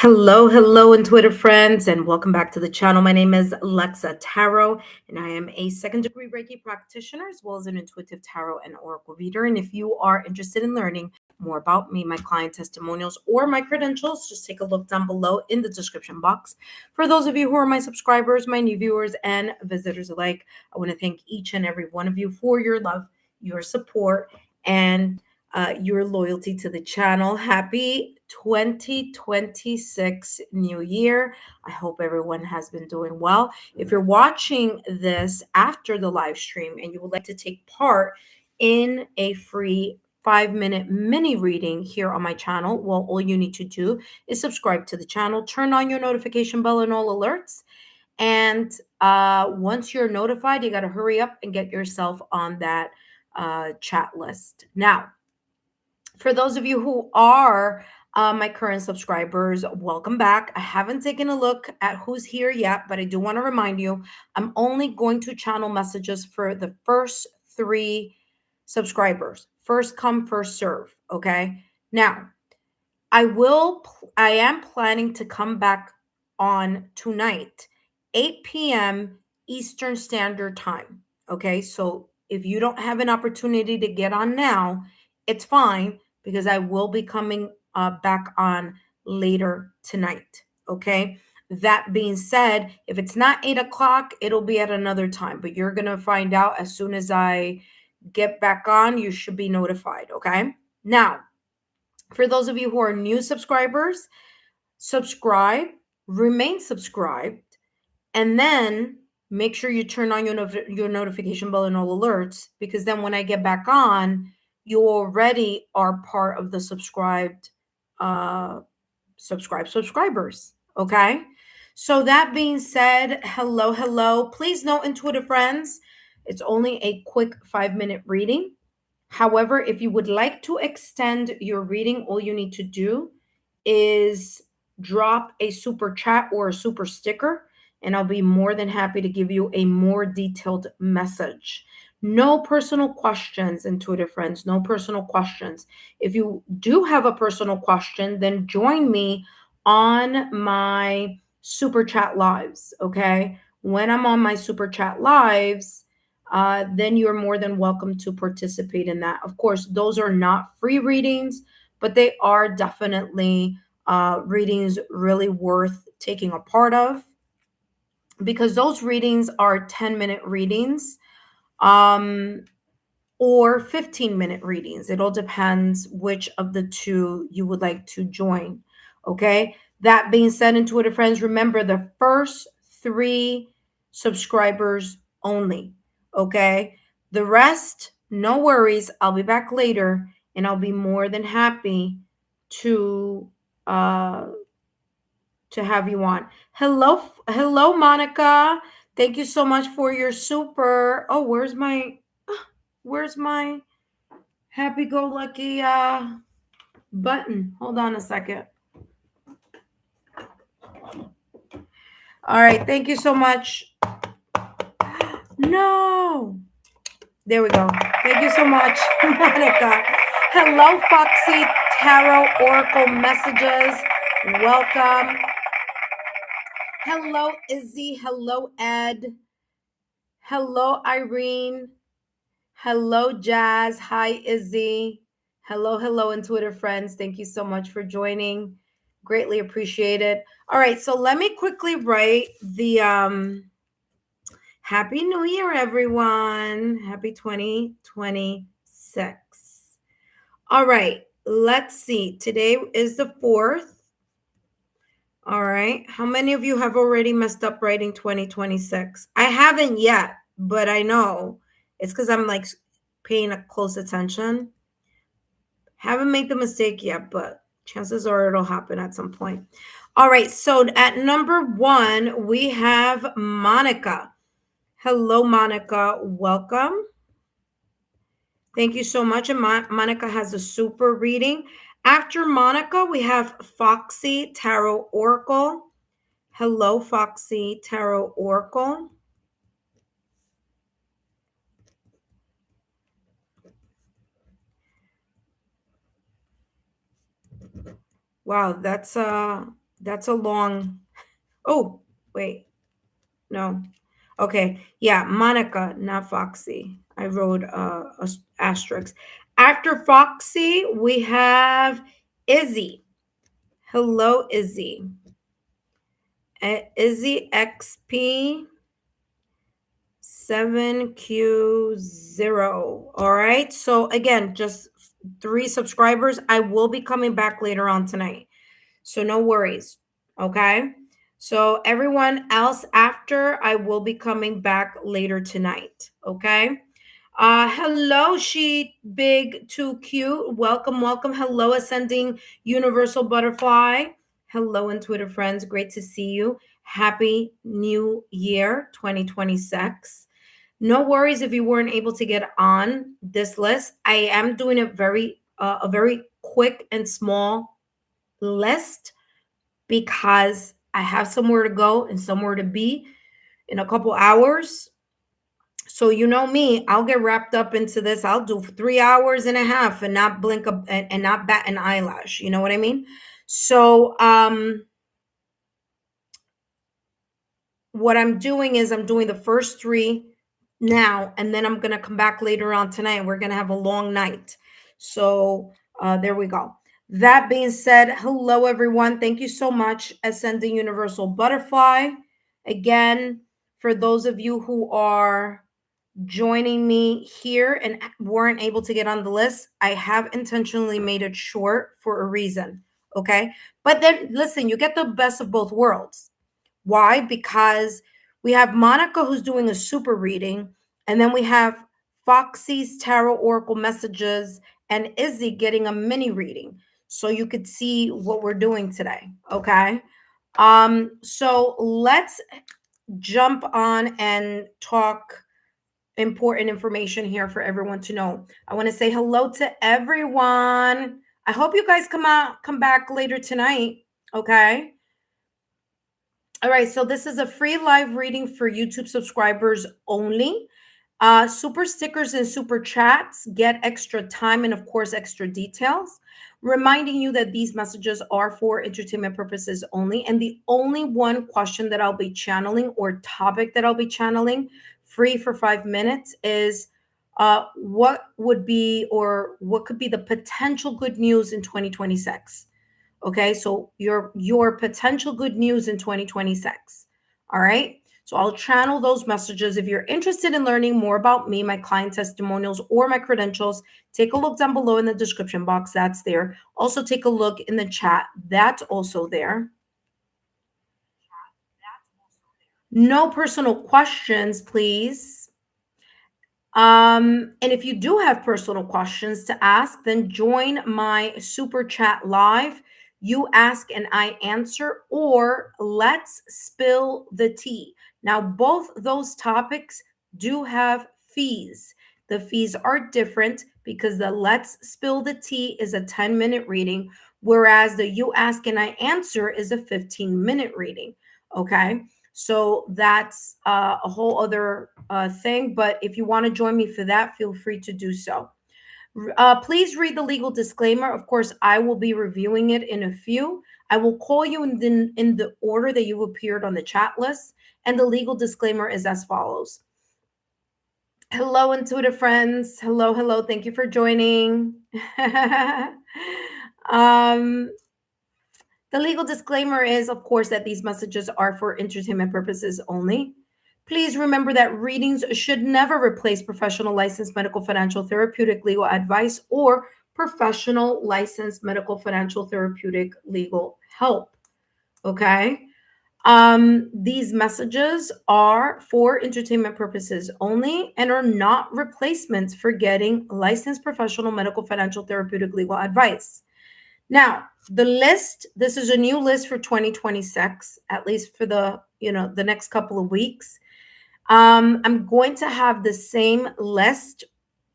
Hello, Intuitive friends, and welcome back to the channel. My name is Lexa Tarot, and I am a second degree Reiki practitioner as well as an intuitive tarot and oracle reader. And if you are interested in learning more about me, my client testimonials, or my credentials, just take a look down below in the description box. For those of you who are my subscribers, my new viewers, and visitors alike, I want to thank each and every one of you for your love, your support, and your loyalty to the channel. Happy 2026 New Year. I hope everyone has been doing well. If you're watching this after the live stream and you would like to take part in a free 5-minute mini reading here on my channel, well, all you need to do is subscribe to the channel, turn on your notification bell and all alerts. And once you're notified, you got to hurry up and get yourself on that chat list. Now, for those of you who are my current subscribers, welcome back. I haven't taken a look at who's here yet, but I do want to remind you, I'm only going to channel messages for the first 3 subscribers. First come, first serve. Okay. Now, I am planning to come back on tonight, 8 p.m. Eastern Standard Time. Okay. So if you don't have an opportunity to get on now, it's fine because I will be coming back on later tonight. Okay. That being said, if it's not 8 o'clock, it'll be at another time, but you're going to find out as soon as I get back on. You should be notified. Okay. Now, for those of you who are new subscribers, subscribe, remain subscribed, and then make sure you turn on your notification bell and all alerts, because then when I get back on, you already are part of the subscribers. Okay. So that being said, hello. Please note, intuitive friends, it's only a quick 5-minute reading. However, if you would like to extend your reading, all you need to do is drop a super chat or a super sticker, and I'll be more than happy to give you a more detailed message. No personal questions, intuitive friends, no personal questions. If you do have a personal question, then join me on my super chat lives, okay? When I'm on my super chat lives, then you're more than welcome to participate in that. Of course, those are not free readings, but they are definitely readings really worth taking a part of, because those readings are 10-minute readings or 15-minute readings. It all depends which of the two you would like to join. Okay. That being said, intuitive friends, remember the first 3 subscribers only. Okay. The rest, no worries. I'll be back later and I'll be more than happy to have you on. Hello, Monica. Thank you so much for your super. Oh, where's my happy-go-lucky button? Hold on a second. All right, thank you so much. No. There we go. Thank you so much, Monica. Hello, Foxy Tarot Oracle Messages. Welcome. Hello, Izzy. Hello, Ed. Hello, Irene. Hello, Jazz. Hi, Izzy. Hello, intuitive friends. Thank you so much for joining. Greatly appreciated. All right, so let me quickly write the Happy New Year, everyone. Happy 2026. All right, let's see. Today is the 4th. All right. How many of you have already messed up writing 2026? I haven't yet, but I know it's because I'm like paying a close attention. Haven't made the mistake yet, but chances are it'll happen at some point. All right. So at number 1, we have Monica. Hello, Monica. Welcome. Thank you so much. And Monica has a super reading. After Monica, we have Foxy Tarot Oracle. Hello, Foxy Tarot Oracle. Wow, that's That's a long. Oh, wait. No. Okay. Yeah, Monica, not Foxy. I wrote a asterisk. After Foxy, we have Izzy. Hello, Izzy. Izzy XP 7Q0. All right. So again, just 3 subscribers. I will be coming back later on tonight. So no worries. Okay. So everyone else after, I will be coming back later tonight. Okay. Hello, she big too cute. Welcome, welcome. Hello, ascending universal butterfly. Hello, intuitive friends. Great to see you. Happy New Year 2026. No worries if you weren't able to get on this list. I am doing a very quick and small list because I have somewhere to go and somewhere to be in a couple hours. So you know me, I'll get wrapped up into this. I'll do 3 hours and a half and not blink and not bat an eyelash. You know what I mean? So what I'm doing is I'm doing the first 3 now, and then I'm gonna come back later on tonight. We're gonna have a long night. So there we go. That being said, hello everyone. Thank you so much, Ascending Universal Butterfly. Again, for those of you who are joining me here and weren't able to get on the list, I have intentionally made it short for a reason. Okay. But then listen, you get the best of both worlds. Why? Because we have Monica who's doing a super reading, and then we have Foxy's Tarot Oracle messages and Izzy getting a mini reading. So you could see what we're doing today. Okay. So let's jump on and talk important information here for everyone to know. I want to say hello to everyone. I hope you guys come back later tonight. Okay. All right, so this is a free live reading for YouTube subscribers only. Super stickers and super chats get extra time and, of course, extra details. Reminding you that these messages are for entertainment purposes only. And the only one question that I'll be channeling or topic that I'll be channeling free for 5 minutes is what would be or what could be the potential good news in 2026. Okay, so your potential good news in 2026. All right. So I'll channel those messages. If you're interested in learning more about me, my client testimonials, or my credentials, take a look down below in the description box. That's there. Also, take a look in the chat. That's also there. No personal questions, please. And if you do have personal questions to ask, then join my super chat live. You ask and I answer, or let's spill the tea. Now, both those topics do have fees. The fees are different because the let's spill the tea is a 10-minute reading, whereas the you ask and I answer is a 15-minute reading. Okay. So that's a whole other thing. But if you want to join me for that, feel free to do so. Please read the legal disclaimer. Of course, I will be reviewing it in a few. I will call you in the order that you appeared on the chat list. And the legal disclaimer is as follows. Hello, intuitive friends. Hello, hello. Thank you for joining. The legal disclaimer is, of course, that these messages are for entertainment purposes only. Please remember that readings should never replace professional licensed medical, financial, therapeutic, legal advice or professional licensed medical, financial, therapeutic, legal help. Okay. These messages are for entertainment purposes only and are not replacements for getting licensed professional medical, financial, therapeutic, legal advice. Now, the list, this is a new list for 2026, at least for the next couple of weeks. I'm going to have the same list,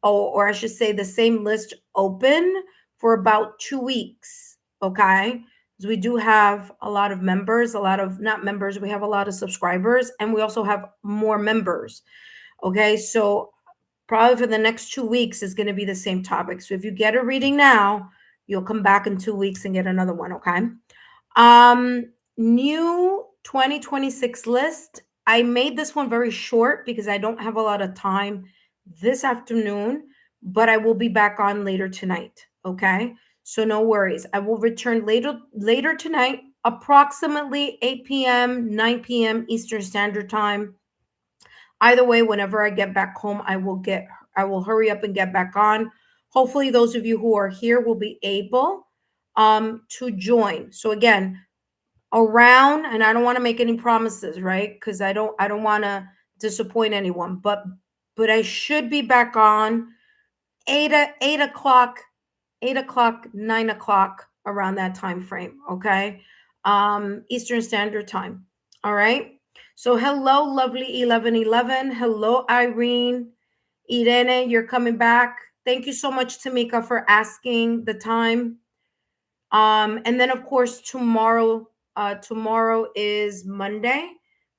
or I should say the same list open for about 2 weeks. Okay. Because we do have a lot of members, not members, we have a lot of subscribers, and we also have more members. Okay. So probably for the next 2 weeks is going to be the same topic. So if you get a reading now, you'll come back in 2 weeks and get another one. Okay. New 2026 list. I made this one very short because I don't have a lot of time this afternoon, but I will be back on later tonight. Okay. So no worries. I will return later tonight, approximately 8 p.m., 9 p.m. Eastern Standard Time. Either way, whenever I get back home, I will hurry up and get back on. Hopefully, those of you who are here will be able to join. So again, around, and I don't want to make any promises, right? Because I don't want to disappoint anyone, but I should be back on 8 o'clock, 8 o'clock, 9 o'clock, around that time frame. Okay. Eastern Standard Time. All right. So hello, lovely 1111. Hello, Irene. Irene, you're coming back. Thank you so much, Tamika, for asking the time. And then of course tomorrow is Monday.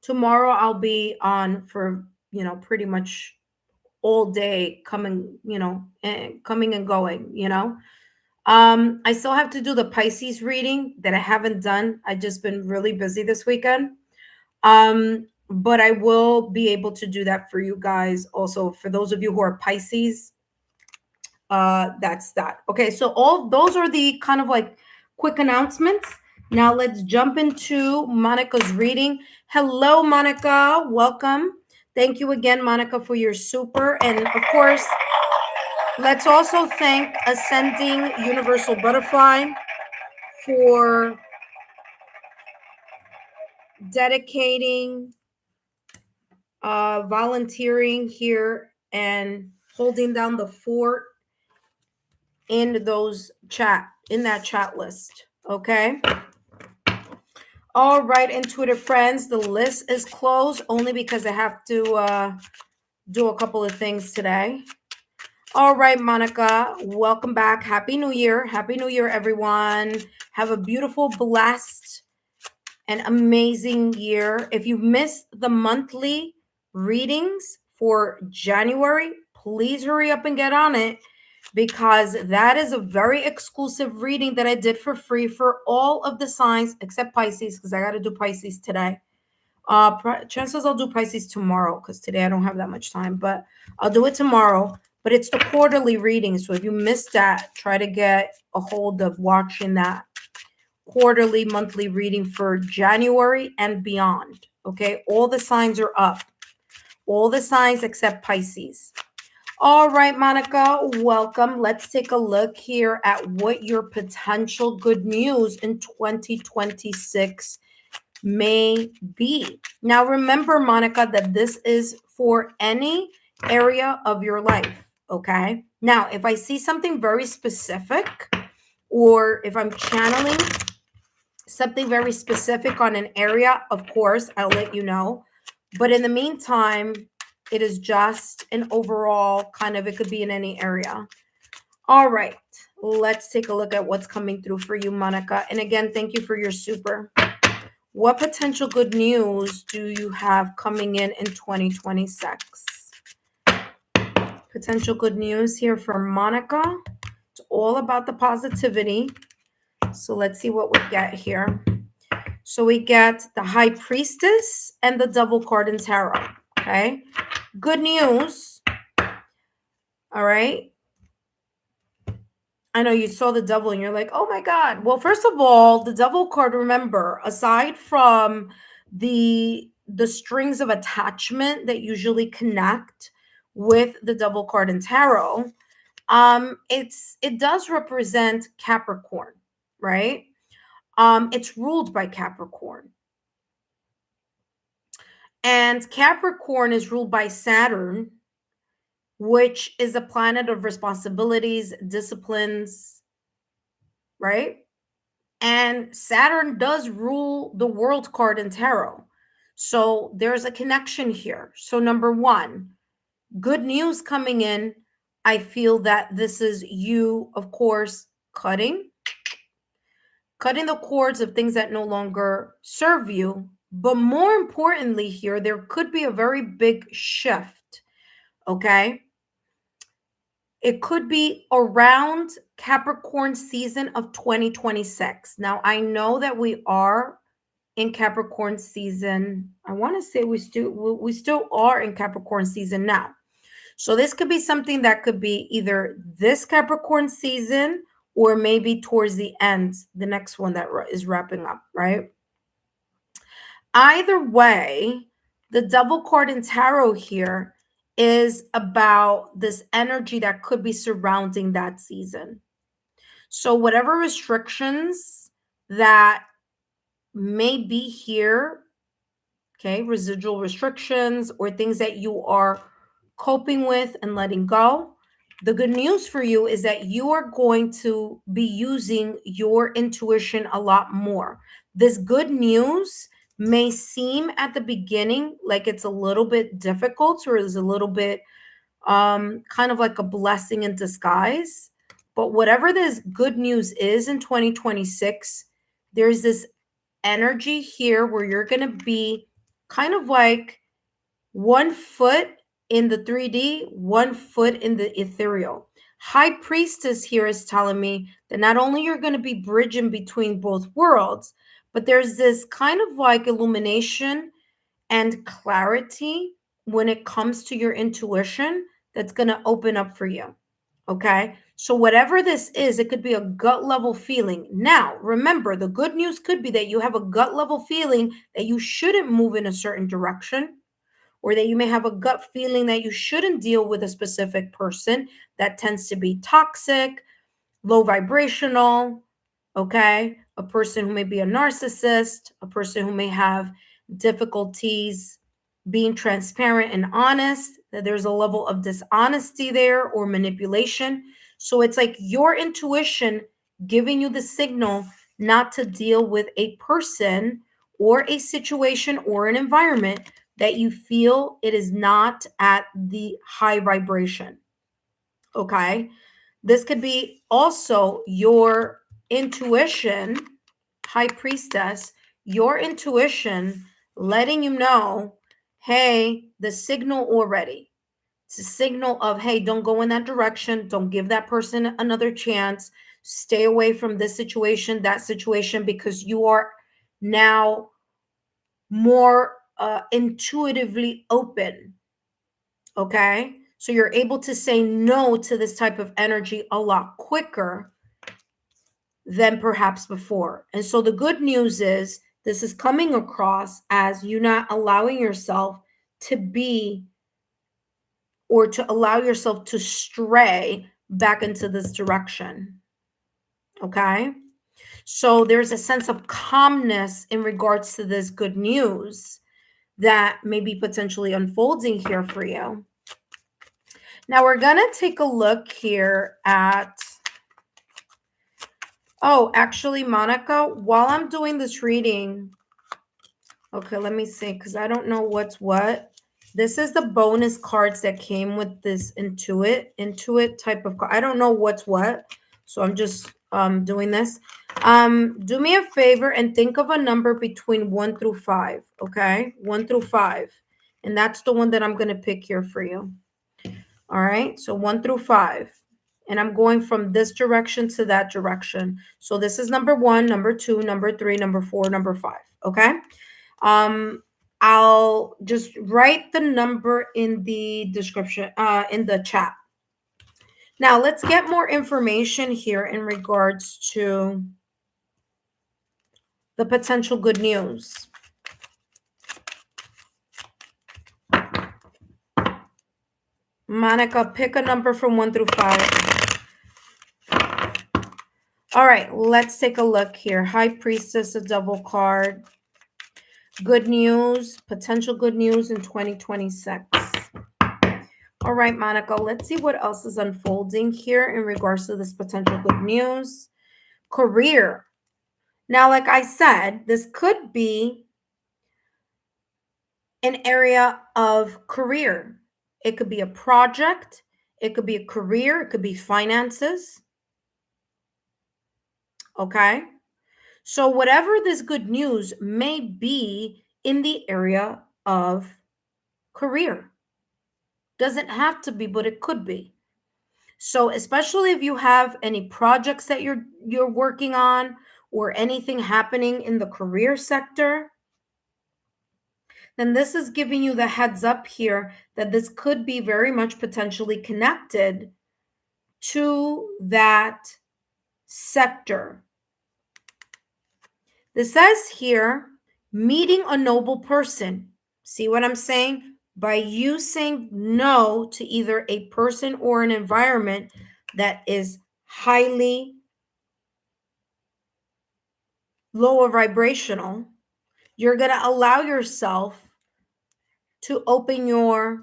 Tomorrow I'll be on for, pretty much all day, coming and going, I still have to do the Pisces reading that I haven't done. I just been really busy this weekend. But I will be able to do that for you guys. Also, for those of you who are Pisces, that's that. Okay, so all those are the kind of like quick announcements. Now let's jump into Monica's reading. Hello, Monica. Welcome. Thank you again, Monica, for your super. And of course, let's also thank Ascending Universal Butterfly for dedicating, volunteering here and holding down the fort in that chat list. Okay. All right, intuitive friends, the list is closed only because I have to do a couple of things today. All right, Monica, welcome back. Happy New Year. Happy New Year, everyone. Have a beautiful, blessed, and amazing year. If you've missed the monthly readings for January, please hurry up and get on it, because that is a very exclusive reading that I did for free for all of the signs except Pisces, because I got to do Pisces today. Chances I'll do Pisces tomorrow, because today I don't have that much time, but I'll do it tomorrow. But it's the quarterly reading, so if you missed that, try to get a hold of watching that quarterly, monthly reading for January and beyond. Okay, all the signs are up, all the signs except Pisces. All right, Monica, welcome. Let's take a look here at what your potential good news in 2026 may be. Now, remember, Monica, that this is for any area of your life. Okay. Now, if I see something very specific, or if I'm channeling something very specific on an area, of course, I'll let you know. But in the meantime, it is just an overall kind of, it could be in any area. All right, let's take a look at what's coming through for you, Monica. And again, thank you for your super. What potential good news do you have coming in 2026? Potential good news here for Monica. It's all about the positivity. So let's see what we get here. So we get the High Priestess and the Devil card in Tarot. Okay. Good news. All right. I know you saw the Devil and you're like, oh my God. Well, first of all, the Devil card, remember, aside from the strings of attachment that usually connect with the Devil card in Tarot, it does represent Capricorn, right? It's ruled by Capricorn. And Capricorn is ruled by Saturn, which is a planet of responsibilities, disciplines, right? And Saturn does rule the World card in Tarot. So there's a connection here. So number one, good news coming in. I feel that this is you, of course, cutting the cords of things that no longer serve you. But more importantly here, there could be a very big shift, okay? It could be around Capricorn season of 2026. Now, I know that we are in Capricorn season. I want to say we still are in Capricorn season now. So this could be something that could be either this Capricorn season or maybe towards the end, the next one that is wrapping up, right? Either way, the Devil card in tarot here is about this energy that could be surrounding that season. So whatever restrictions that may be here, okay, residual restrictions or things that you are coping with and letting go, the good news for you is that you are going to be using your intuition a lot more. This good news may seem at the beginning like it's a little bit difficult or is a little bit kind of like a blessing in disguise. But whatever this good news is in 2026, there's this energy here where you're going to be kind of like 1 foot in the 3D, 1 foot in the ethereal. High Priestess here is telling me that not only you're going to be bridging between both worlds, but there's this kind of like illumination and clarity when it comes to your intuition that's going to open up for you. Okay. So, whatever this is, it could be a gut level feeling. Now, remember, the good news could be that you have a gut level feeling that you shouldn't move in a certain direction, or that you may have a gut feeling that you shouldn't deal with a specific person that tends to be toxic, low vibrational, okay? A person who may be a narcissist, a person who may have difficulties being transparent and honest, that there's a level of dishonesty there or manipulation. So it's like your intuition giving you the signal not to deal with a person or a situation or an environment that you feel it is not at the high vibration. Okay. This could be also your intuition, High Priestess, your intuition letting you know, hey, the signal already. It's a signal of, hey, don't go in that direction. Don't give that person another chance. Stay away from this situation, that situation, because you are now more intuitively open. Okay. So you're able to say no to this type of energy a lot quicker than perhaps before. And so the good news is this is coming across as you not allowing yourself to be or to allow yourself to stray back into this direction. Okay. So there's a sense of calmness in regards to this good news that may be potentially unfolding here for you. Now we're going to take a look here at, oh, actually, Monica, while I'm doing this reading, okay, let me see, because I don't know what's what. This is the bonus cards that came with this Intuit type of card. I don't know what's what, so I'm just doing this. Do me a favor and think of a number between 1 through 5, okay? 1 through 5. And that's the one that I'm going to pick here for you. All right, so 1 through 5. And I'm going from this direction to that direction. So this is number 1, number 2, number 3, number 4, number 5. Okay. I'll just write the number in the description, in the chat. Now let's get more information here in regards to the potential good news. Monica, pick a number from 1 through 5. All right, let's take a look here. High Priestess, a double card. Good news, potential good news in 2026. All right, Monica, let's see what else is unfolding here in regards to this potential good news. Career. Now, like I said, this could be an area of career. It could be a project. It could be a career. It could be finances. Okay. So whatever this good news may be in the area of career. Doesn't have to be, but it could be. So especially if you have any projects that you're working on or anything happening in the career sector, then this is giving you the heads up here that this could be very much potentially connected to that sector. This says here, meeting a noble person. See what I'm saying? By you saying no to either a person or an environment that is highly lower vibrational, you're going to allow yourself to open your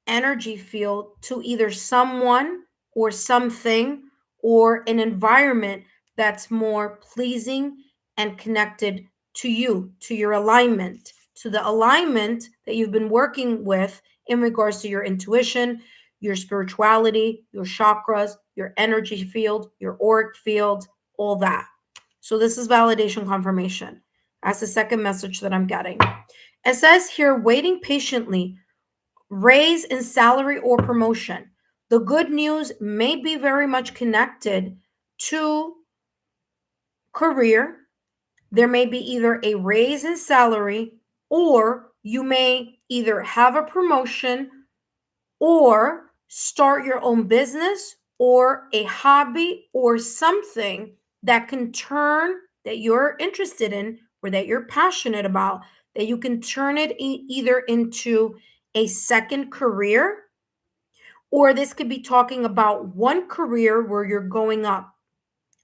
energy field to either someone or something or an environment that's more pleasing and connected to you, to your alignment, to the alignment that you've been working with in regards to your intuition, your spirituality, your chakras, your energy field, your auric field, all that. So this is validation confirmation. That's the second message that I'm getting. It says here, waiting patiently, raise in salary or promotion. The good news may be very much connected to career. There may be either a raise in salary, or you may either have a promotion or start your own business or a hobby or something that can turn, that you're interested in or that you're passionate about, that you can turn it either into a second career, or this could be talking about one career where you're going up,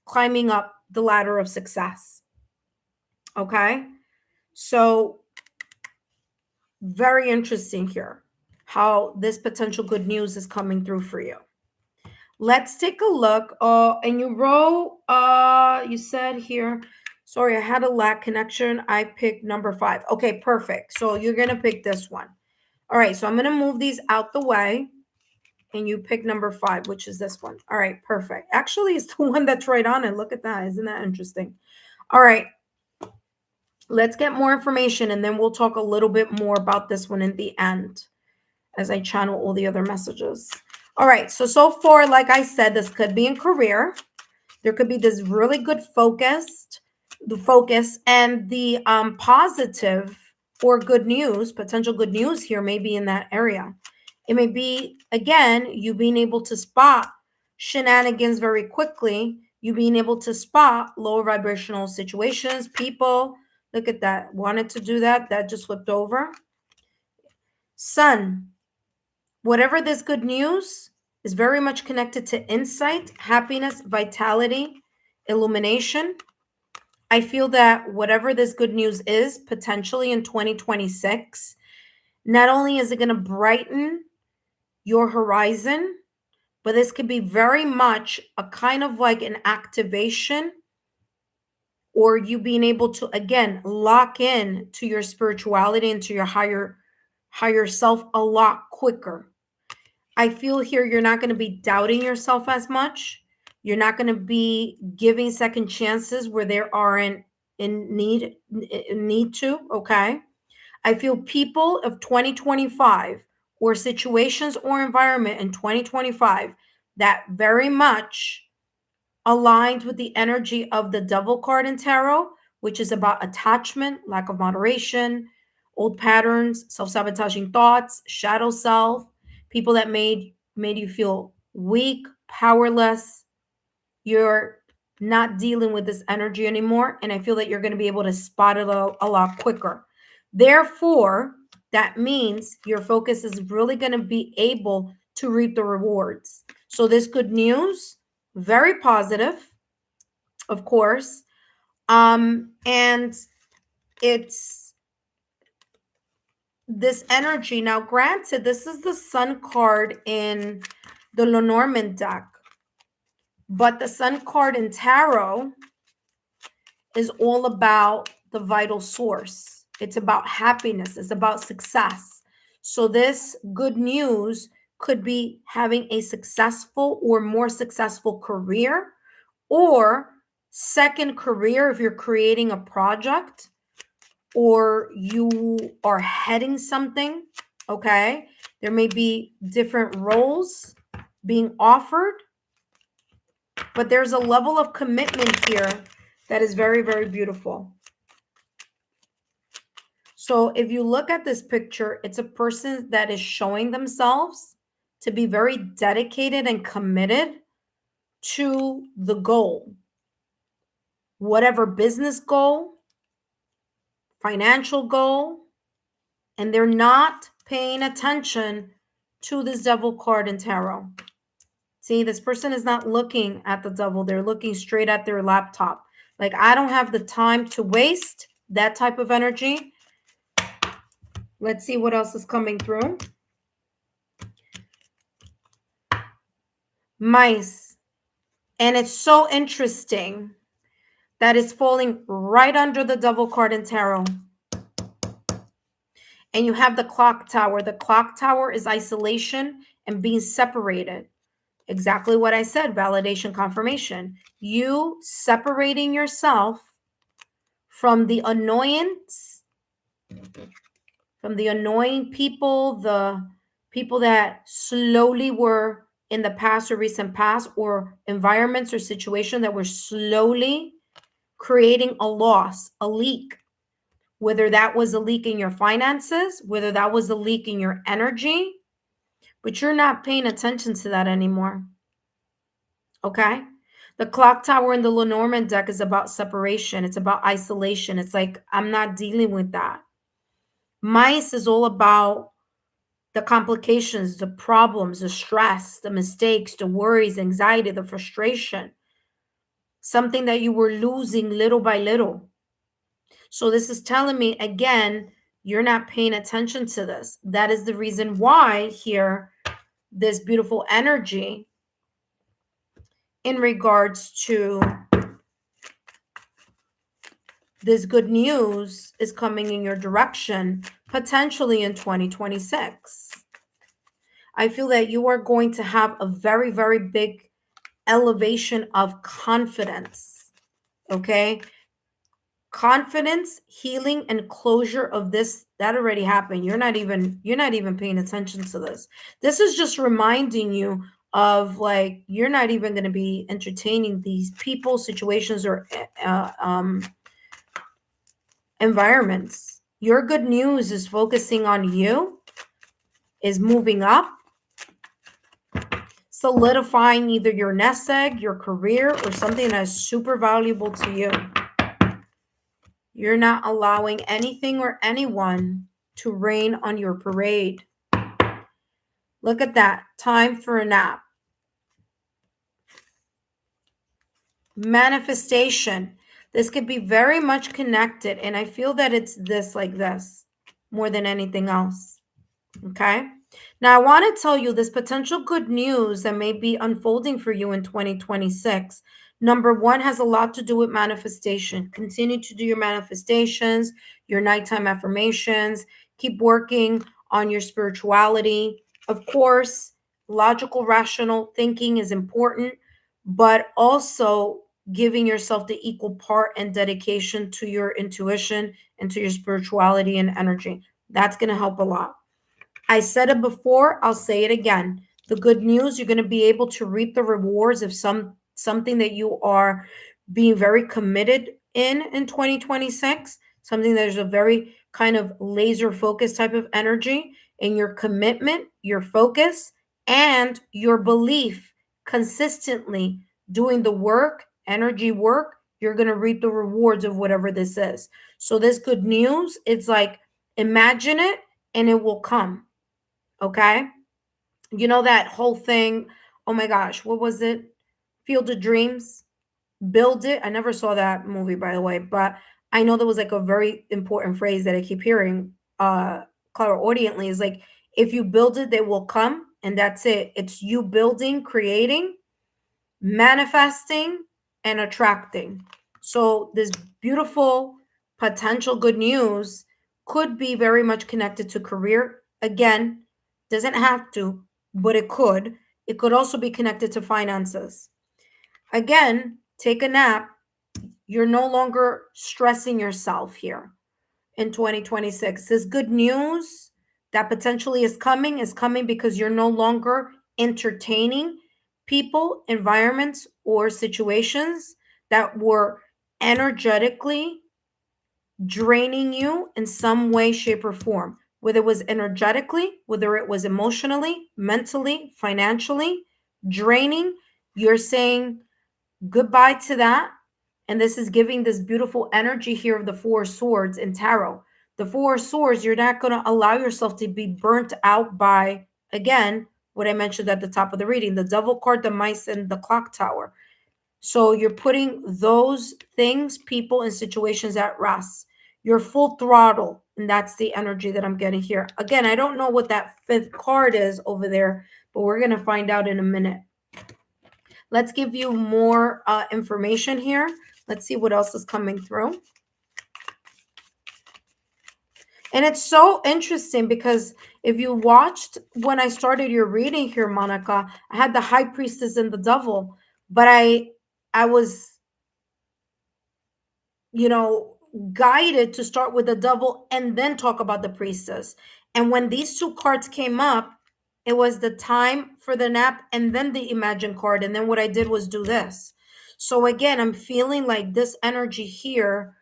climbing up the ladder of success. Okay? So very interesting here how this potential good news is coming through for you. Let's take a look. And you wrote, you said here, sorry, I had a lag connection. I picked number 5. Okay, perfect. So you're going to pick this one. All right, so I'm going to move these out the way. And you pick number 5, which is this one. All right, perfect. Actually, it's the one that's right on it. Look at that. Isn't that interesting? All right. Let's get more information, and then we'll talk a little bit more about this one in the end as I channel all the other messages. All right, so far, like I said, this could be in career. There could be this really good focus, and the positive or good news, potential good news here may be in that area. It may be, again, you being able to spot shenanigans very quickly, you being able to spot lower vibrational situations, people. Look at that. Wanted to do that. That just flipped over. Sun. Whatever this good news is very much connected to insight, happiness, vitality, illumination. I feel that whatever this good news is, potentially in 2026, not only is it going to brighten your horizon, but this could be very much a kind of like an activation, or you being able to, again, lock in to your spirituality and to your higher self a lot quicker. I feel here you're not going to be doubting yourself as much. You're not going to be giving second chances where there aren't in need to, okay? I feel people of 2025 or situations or environment in 2025 that very much aligned with the energy of the Devil card in tarot, which is about attachment, lack of moderation, old patterns, self-sabotaging thoughts, shadow self, people that made you feel weak, powerless. You're not dealing with this energy anymore, and I feel that you're going to be able to spot it a lot quicker. Therefore, that means your focus is really going to be able to reap the rewards. So this good news, very positive, of course. And it's this energy. Now, granted, this is the Sun card in the Lenormand deck, but the Sun card in tarot is all about the vital source. It's about happiness. It's about success. So this good news could be having a successful or more successful career, or second career if you're creating a project or you are heading something, okay? There may be different roles being offered, But there's a level of commitment here that is very, very beautiful. So if you look at this picture, it's a person that is showing themselves to be very dedicated and committed to the goal. Whatever business goal, financial goal, and they're not paying attention to this devil card in tarot. See, this person is not looking at the devil. They're looking straight at their laptop. Like, I don't have the time to waste. That type of energy. Let's see what else is coming through. Mice. And it's so interesting that it's falling right under the devil card in tarot. And you have the clock tower. The clock tower is isolation and being separated. Exactly what I said, validation, confirmation. You separating yourself from the annoyance, from the annoying people, the people that slowly were in the past or recent past, or environments or situations that were slowly creating a loss, a leak, whether that was a leak in your finances, whether that was a leak in your energy, but you're not paying attention to that anymore. Okay? The clock tower in the Lenormand deck is about separation. It's about isolation. It's like, I'm not dealing with that. Mice is all about the complications, the problems, the stress, the mistakes, the worries, anxiety, the frustration. Something that you were losing little by little. So this is telling me, again, you're not paying attention to this. That is the reason why here, this beautiful energy in regards to this good news is coming in your direction, potentially in 2026. I feel that you are going to have a very, very big elevation of confidence. Okay? Confidence, healing, and closure of this, that already happened. You're not even paying attention to this. This is just reminding you of, like, you're not even going to be entertaining these people, situations, or environments. Your good news is focusing on you, is moving up, solidifying either your nest egg, your career, or something that's super valuable to you. You're not allowing anything or anyone to rain on your parade. Look at that. Time for a nap. Manifestation. This could be very much connected, and I feel that it's this, like this, more than anything else. Okay? Now, I want to tell you this potential good news that may be unfolding for you in 2026. Number one has a lot to do with manifestation. Continue to do your manifestations, your nighttime affirmations. Keep working on your spirituality. Of course, logical, rational thinking is important, but also giving yourself the equal part and dedication to your intuition and to your spirituality and energy. That's going to help a lot. I said it before, I'll say it again. The good news, you're going to be able to reap the rewards of something that you are being very committed in 2026, something that is a very kind of laser focused type of energy, and your commitment, your focus, and your belief consistently doing the work, energy work, you're going to reap the rewards of whatever this is. So this good news, it's like, imagine it and it will come. Okay. You know that whole thing. Oh my gosh. What was it? Field of Dreams. Build it. I never saw that movie, by the way, but I know there was like a very important phrase that I keep hearing clairaudiently is like, if you build it, they will come. And that's it. It's you building, creating, manifesting, and attracting. So this beautiful potential good news could be very much connected to career. Again, doesn't have to, but it could. It could also be connected to finances. Again, take a nap. You're no longer stressing yourself here in 2026. This good news that potentially is coming because you're no longer entertaining people, environments, or situations that were energetically draining you in some way, shape, or form, whether it was energetically, whether it was emotionally, mentally, financially draining. You're saying goodbye to that. And this is giving this beautiful energy here of the Four of Swords in tarot. The Four of Swords, you're not going to allow yourself to be burnt out by, again, what I mentioned at the top of the reading, the Devil card, the mice, and the clock tower. So you're putting those things, people, and situations at rest. You're full throttle, and that's the energy that I'm getting here. Again, I don't know what that fifth card is over there, but we're going to find out in a minute. Let's give you more information here. Let's see what else is coming through. And it's so interesting because if you watched when I started your reading here, Monica, I had the High Priestess and the Devil, but I was, guided to start with the Devil and then talk about the Priestess. And when these two cards came up, it was the time for the nap and then the Imagine card. And then what I did was do this. So again, I'm feeling like this energy here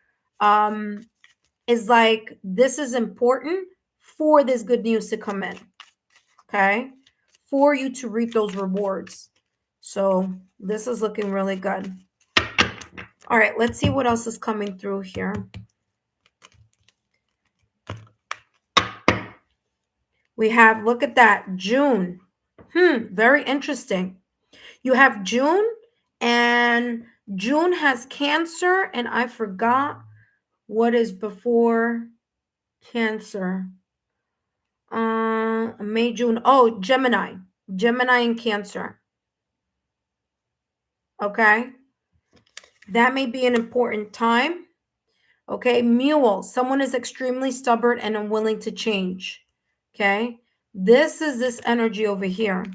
is like this is important for this good news to come in, okay? For you to reap those rewards. So this is looking really good. All right, let's see what else is coming through here. We have, look at that, June. Very interesting. You have June, and June has Cancer, and I forgot what is before Cancer. May, June. Oh, Gemini. Gemini and Cancer. Okay. That may be an important time. Okay. Mule. Someone is extremely stubborn and unwilling to change. Okay. This is this energy over here.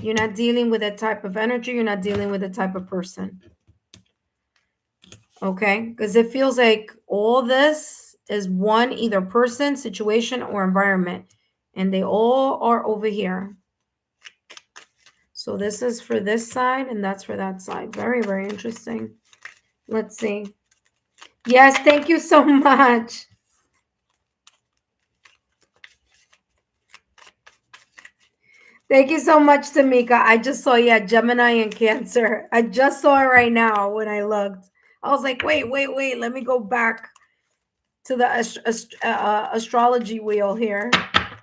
You're not dealing with that type of energy. You're not dealing with a type of person. Okay. Because it feels like all this is one either person, situation, or environment. And they all are over here. So this is for this side and that's for that side. Very, very interesting. Let's see. Yes, thank you so much. Thank you so much, Tamika. I just saw, Gemini and Cancer. I just saw it right now when I looked. I was like, wait. Let me go back to the astrology wheel here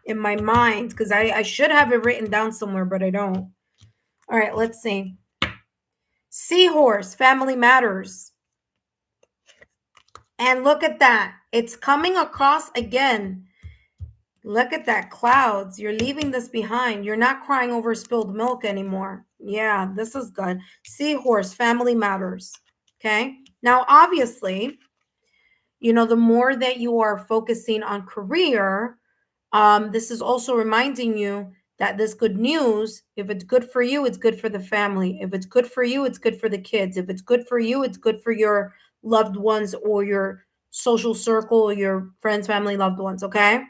in my mind because I should have it written down somewhere, but I don't. All right, let's see. Seahorse, family matters. And look at that. It's coming across again. Look at that, clouds. You're leaving this behind. You're not crying over spilled milk anymore. Yeah, this is good. Seahorse, family matters. Okay. Now, obviously, the more that you are focusing on career, this is also reminding you that this good news, if it's good for you, it's good for the family. If it's good for you, it's good for the kids. If it's good for you, it's good for your loved ones or your social circle or your friends, family, loved ones. Okay.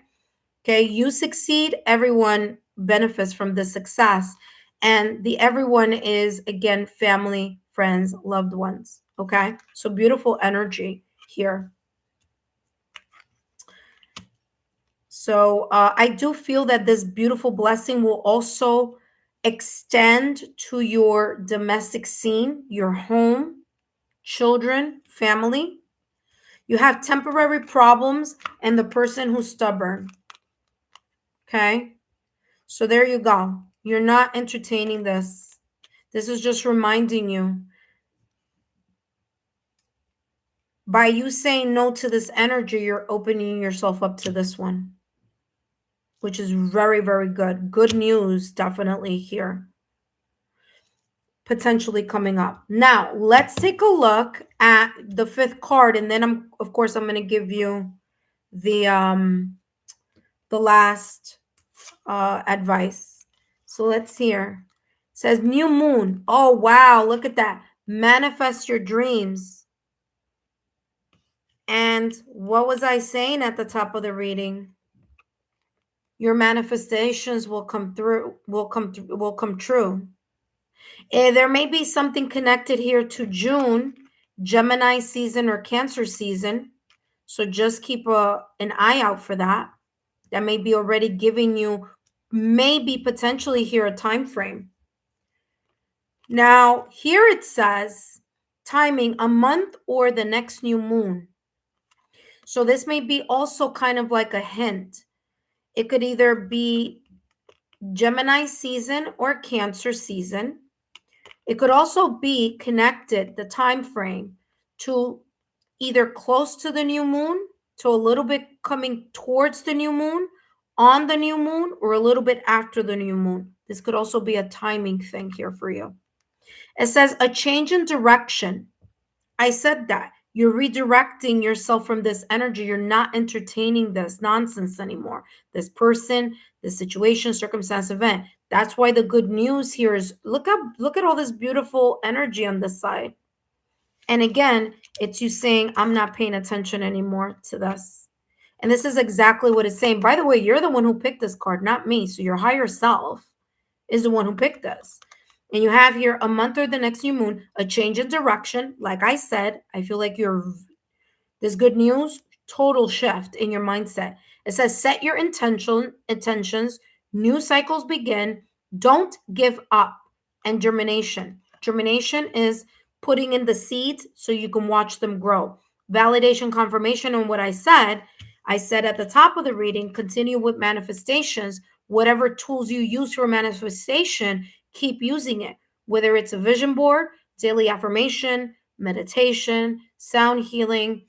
Okay. You succeed. Everyone benefits from the success. And the everyone is, again, family, friends, loved ones. Okay. So beautiful energy here. So I do feel that this beautiful blessing will also extend to your domestic scene, your home, children, family. You have temporary problems and the person who's stubborn. Okay. So there you go. You're not entertaining this. This is just reminding you. By you saying no to this energy, you're opening yourself up to this one, which is very, very good. Good news, definitely here. Potentially coming up. Now, let's take a look at the fifth card, and then I'm going to give you the last advice. So let's hear. It says new moon. Oh, wow. Look at that. Manifest your dreams. And what was I saying at the top of the reading? Your manifestations will come true. There may be something connected here to June, Gemini season or Cancer season. So just keep an eye out for that. That may be already giving you, maybe potentially here, a time frame. Now, here it says timing, a month or the next new moon. So this may be also kind of like a hint. It could either be Gemini season or Cancer season. It could also be connected, the time frame, to either close to the new moon, to a little bit coming towards the new moon, on the new moon, or a little bit after the new moon. This could also be a timing thing here for you. It says a change in direction. I said that. You're redirecting yourself from this energy. You're not entertaining this nonsense anymore. This person, this situation, circumstance, event. That's why the good news here is look at all this beautiful energy on this side. And again, it's you saying, I'm not paying attention anymore to this. And this is exactly what it's saying. By the way, you're the one who picked this card, not me. So your higher self is the one who picked this. And you have here a month or the next new moon, a change in direction. Like I said, I feel like this good news, total shift in your mindset. It says set your intentions, new cycles begin, don't give up, and germination. Germination is putting in the seeds so you can watch them grow. Validation, confirmation on what I said at the top of the reading, continue with manifestations. Whatever tools you use for manifestation, keep using it, whether it's a vision board, daily affirmation, meditation, sound healing,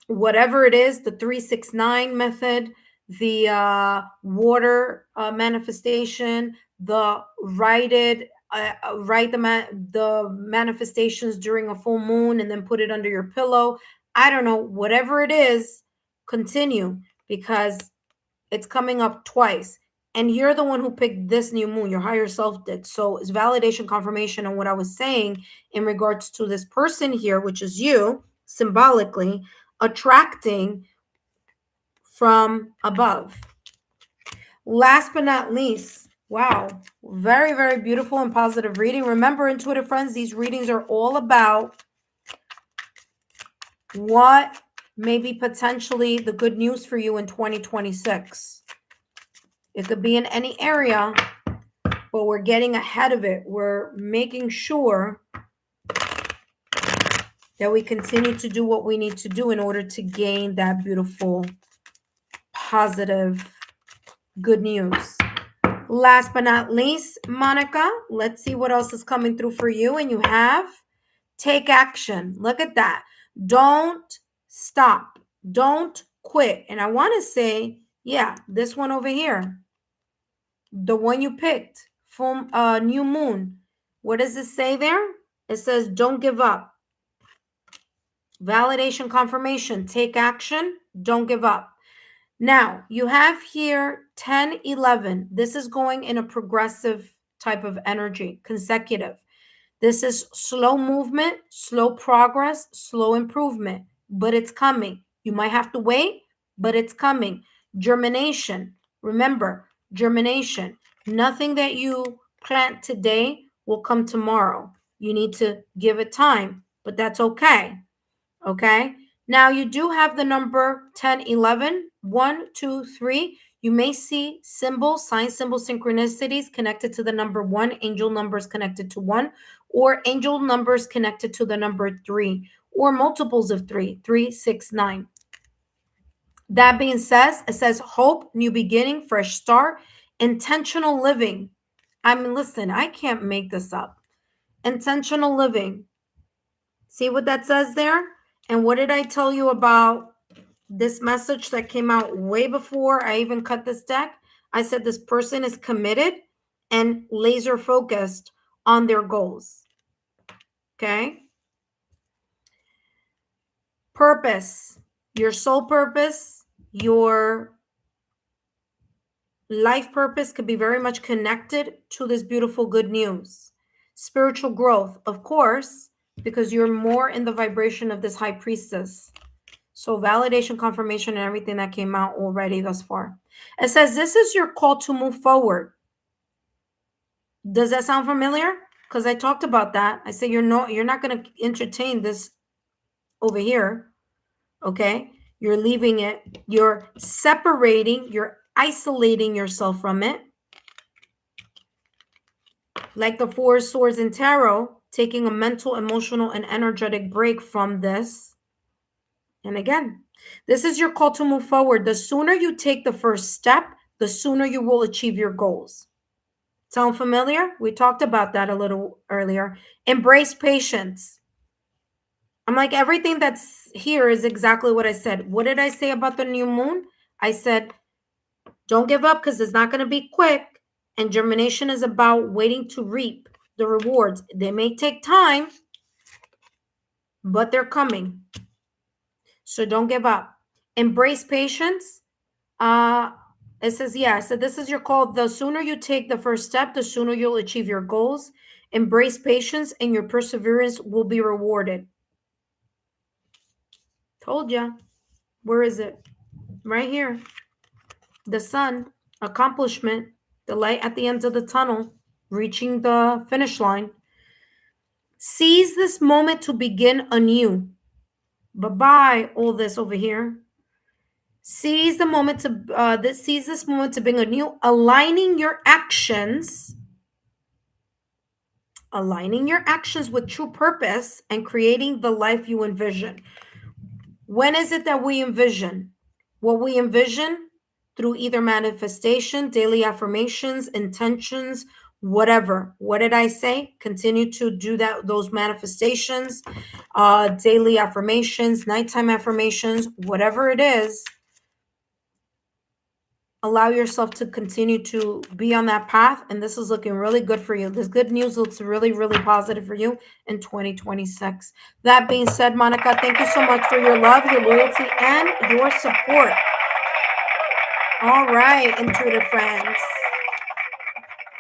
whatever it is, the 369 method, the water manifestation, the write the manifestations during a full moon and then put it under your pillow. I don't know, whatever it is, continue, because it's coming up twice. And you're the one who picked this new moon. Your higher self did. So it's validation, confirmation on what I was saying in regards to this person here, which is you, symbolically attracting from above. Last but not least, wow, very, very beautiful and positive reading. Remember, intuitive friends, these readings are all about what may be potentially the good news for you in 2026. It could be in any area, but we're getting ahead of it. We're making sure that we continue to do what we need to do in order to gain that beautiful, positive, good news. Last but not least, Monica, let's see what else is coming through for you. And you have take action. Look at that. Don't stop. Don't quit. And I want to say, yeah, this one over here, the one you picked, full new moon. What does it say there? It says, don't give up. Validation, confirmation, take action, don't give up. Now, you have here 10, 11. This is going in a progressive type of energy, consecutive. This is slow movement, slow progress, slow improvement, but it's coming. You might have to wait, but it's coming. Germination. Remember, germination. Nothing that you plant today will come tomorrow. You need to give it time, but that's okay. Okay. Now you do have the number 10, 11, 1, 2, 3. You may see symbols, sign symbol synchronicities connected to the number 1, angel numbers connected to 1, or angel numbers connected to the number 3, or multiples of 3, 3, 6, 9. That being said, it says hope, new beginning, fresh start, intentional living. I mean, listen, I can't make this up. Intentional living. See what that says there? And what did I tell you about this message that came out way before I even cut this deck? I said this person is committed and laser focused on their goals. Okay? Purpose, your soul purpose, your life purpose could be very much connected to this beautiful good news. Spiritual growth, of course, because you're more in the vibration of this high priestess. So validation, confirmation, and everything that came out already thus far. It says this is your call to move forward. Does that sound familiar? Because I talked about that. I said you're not going to entertain this over here. Okay? You're leaving it. You're separating, you're isolating yourself from it. Like the Four of Swords in Tarot, taking a mental, emotional, and energetic break from this. And again, this is your call to move forward. The sooner you take the first step, the sooner you will achieve your goals. Sound familiar? We talked about that a little earlier. Embrace patience. I'm like, everything that's here is exactly what I said. What did I say about the new moon? I said, don't give up because it's not going to be quick. And germination is about waiting to reap the rewards. They may take time, but they're coming. So don't give up. Embrace patience. It says, yeah, so this is your call. The sooner you take the first step, the sooner you'll achieve your goals. Embrace patience and your perseverance will be rewarded. Told ya. Where is it? Right here. The sun, accomplishment, the light at the end of the tunnel, reaching the finish line. Seize this moment to begin anew. Bye-bye, all this over here. Seize the moment to seize this moment to begin anew, aligning your actions with true purpose and creating the life you envision. When is it that we envision? What we envision through either manifestation, daily affirmations, intentions, whatever. What did I say? Continue to do those manifestations, daily affirmations, nighttime affirmations, whatever it is. Allow yourself to continue to be on that path. And this is looking really good for you. This good news looks really, really positive for you in 2026. That being said, Monica, thank you so much for your love, your loyalty, and your support. All right, intuitive friends.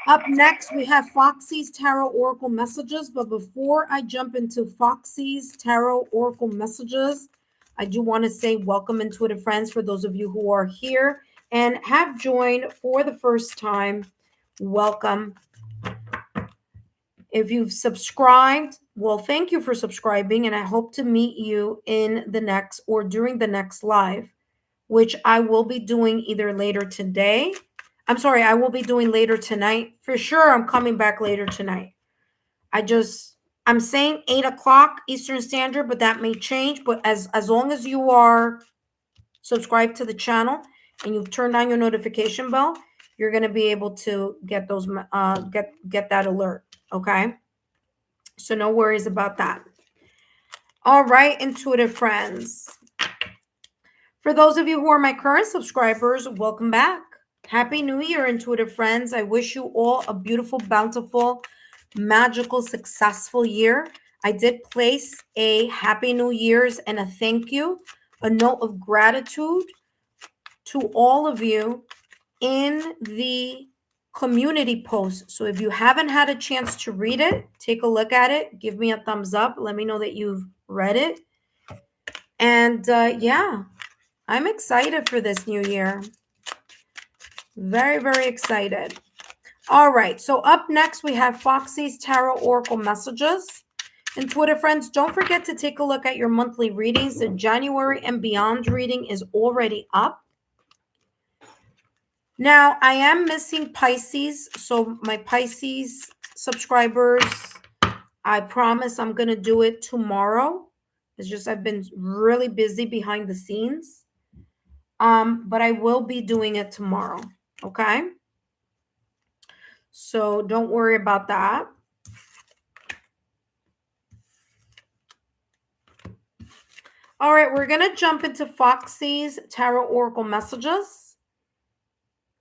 Up next, we have Foxy's Tarot Oracle Messages. But before I jump into Foxy's Tarot Oracle Messages, I do want to say welcome, intuitive friends, for those of you who are here and have joined for the first time. Welcome. If you've subscribed, well, thank you for subscribing, and I hope to meet you in the next or during the next live, which I will be doing either later today. I will be doing later tonight. For sure, I'm coming back later tonight. I'm saying 8 o'clock Eastern Standard, but that may change. But as long as you are subscribed to the channel and you've turned on your notification bell, you're going to be able to get those get that alert. Okay, so no worries about that. All right, intuitive friends, for those of you who are my current subscribers, welcome back. Happy New Year, intuitive friends. I wish you all a beautiful, bountiful, magical, successful year. I did place a Happy New Year's and a thank you, a note of gratitude to all of you in the community post. So if you haven't had a chance to read it, take a look at it. Give me a thumbs up. Let me know that you've read it. And yeah, I'm excited for this new year. Very, very excited. All right. So up next, we have Foxy's Tarot Oracle Messages. Intuitive friends, don't forget to take a look at your monthly readings. The January and beyond reading is already up. Now, I am missing Pisces. So my Pisces subscribers, I promise I'm going to do it tomorrow. It's just I've been really busy behind the scenes. But I will be doing it tomorrow. Okay? So don't worry about that. All right, we're going to jump into Foxy's Tarot Oracle Messages.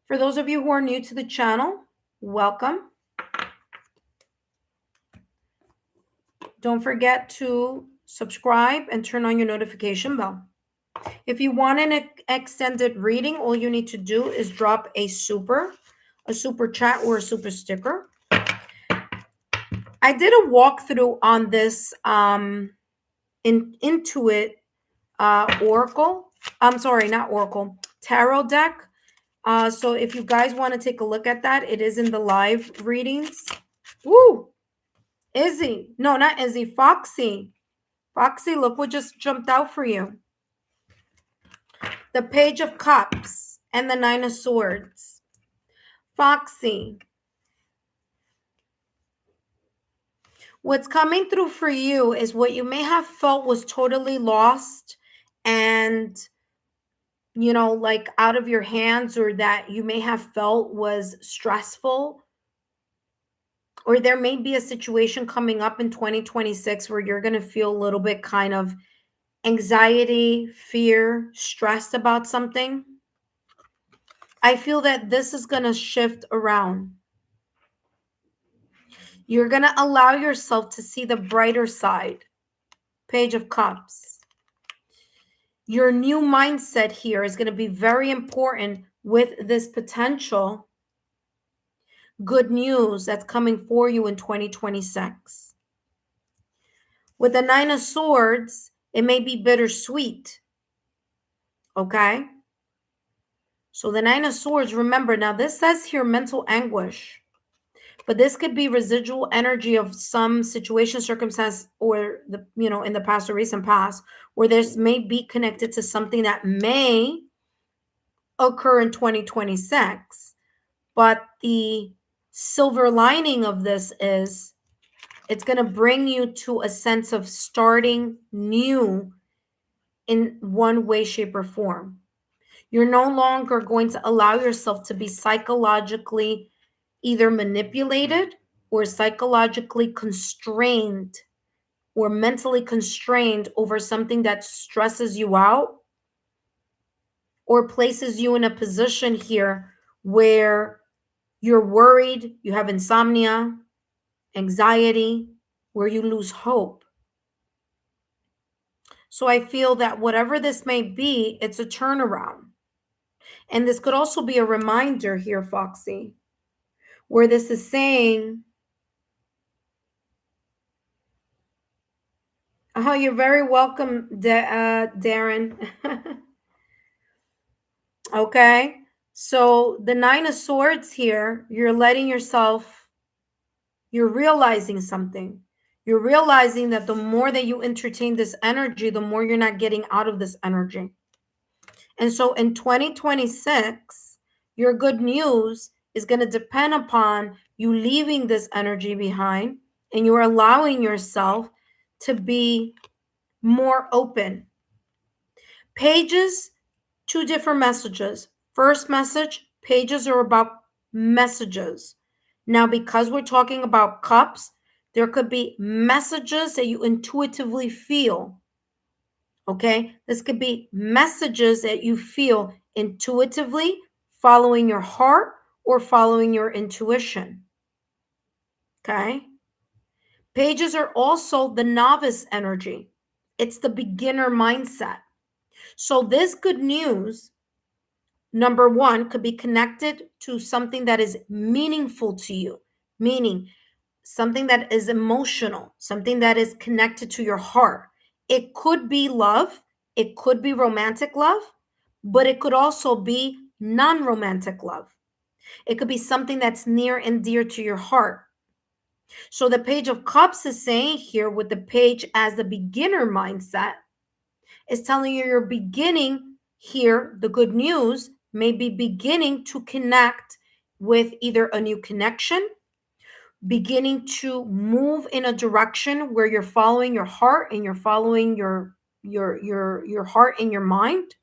For those of you who are new to the channel, welcome. Don't forget to subscribe and turn on your notification bell. If you want an extended reading, all you need to do is drop a super chat or a super sticker. I did a walkthrough on this Intuit Oracle. I'm sorry, not Oracle. Tarot deck. So if you guys want to take a look at that, it is in the live readings. Woo! Izzy. No, not Izzy. Foxy. Foxy, look what just jumped out for you. The Page of Cups and the Nine of Swords. Foxy. What's coming through for you is what you may have felt was totally lost and, you know, like out of your hands, or that you may have felt was stressful. Or there may be a situation coming up in 2026 where you're going to feel a little bit kind of anxiety, fear, stressed about something. I feel that this is going to shift around. You're going to allow yourself to see the brighter side. Page of Cups. Your new mindset here is going to be very important with this potential good news that's coming for you in 2026. With the Nine of Swords, it may be bittersweet. Okay? So the Nine of Swords, remember, now this says here mental anguish. But this could be residual energy of some situation, circumstance, or the, you know, in the past or recent past, where this may be connected to something that may occur in 2026. But the silver lining of this is it's going to bring you to a sense of starting new in one way, shape, or form. You're no longer going to allow yourself to be psychologically either manipulated or psychologically constrained or mentally constrained over something that stresses you out or places you in a position here where you're worried, you have insomnia, anxiety, where you lose hope. So I feel that whatever this may be, it's a turnaround. And this could also be a reminder here, Foxy, where this is saying, oh, you're very welcome, Darren. Okay. So the Nine of Swords here, you're letting yourself, you're realizing something. You're realizing that the more that you entertain this energy, the more you're not getting out of this energy. And so in 2026, your good news is going to depend upon you leaving this energy behind and you're allowing yourself to be more open. Pages, two different messages. First message, pages are about messages. Now, because we're talking about cups, there could be messages that you intuitively feel. Okay, this could be messages that you feel intuitively, following your heart or following your intuition. Okay, pages are also the novice energy, it's the beginner mindset. So, this good news, number one, could be connected to something that is meaningful to you, meaning something that is emotional, something that is connected to your heart. It could be love, it could be romantic love, but it could also be non-romantic love. It could be something that's near and dear to your heart. So the Page of Cups is saying here, with the page as the beginner mindset, is telling you you're beginning here. The good news may be beginning to connect with either a new connection, beginning to move in a direction where you're following your heart and you're following your heart and your mind.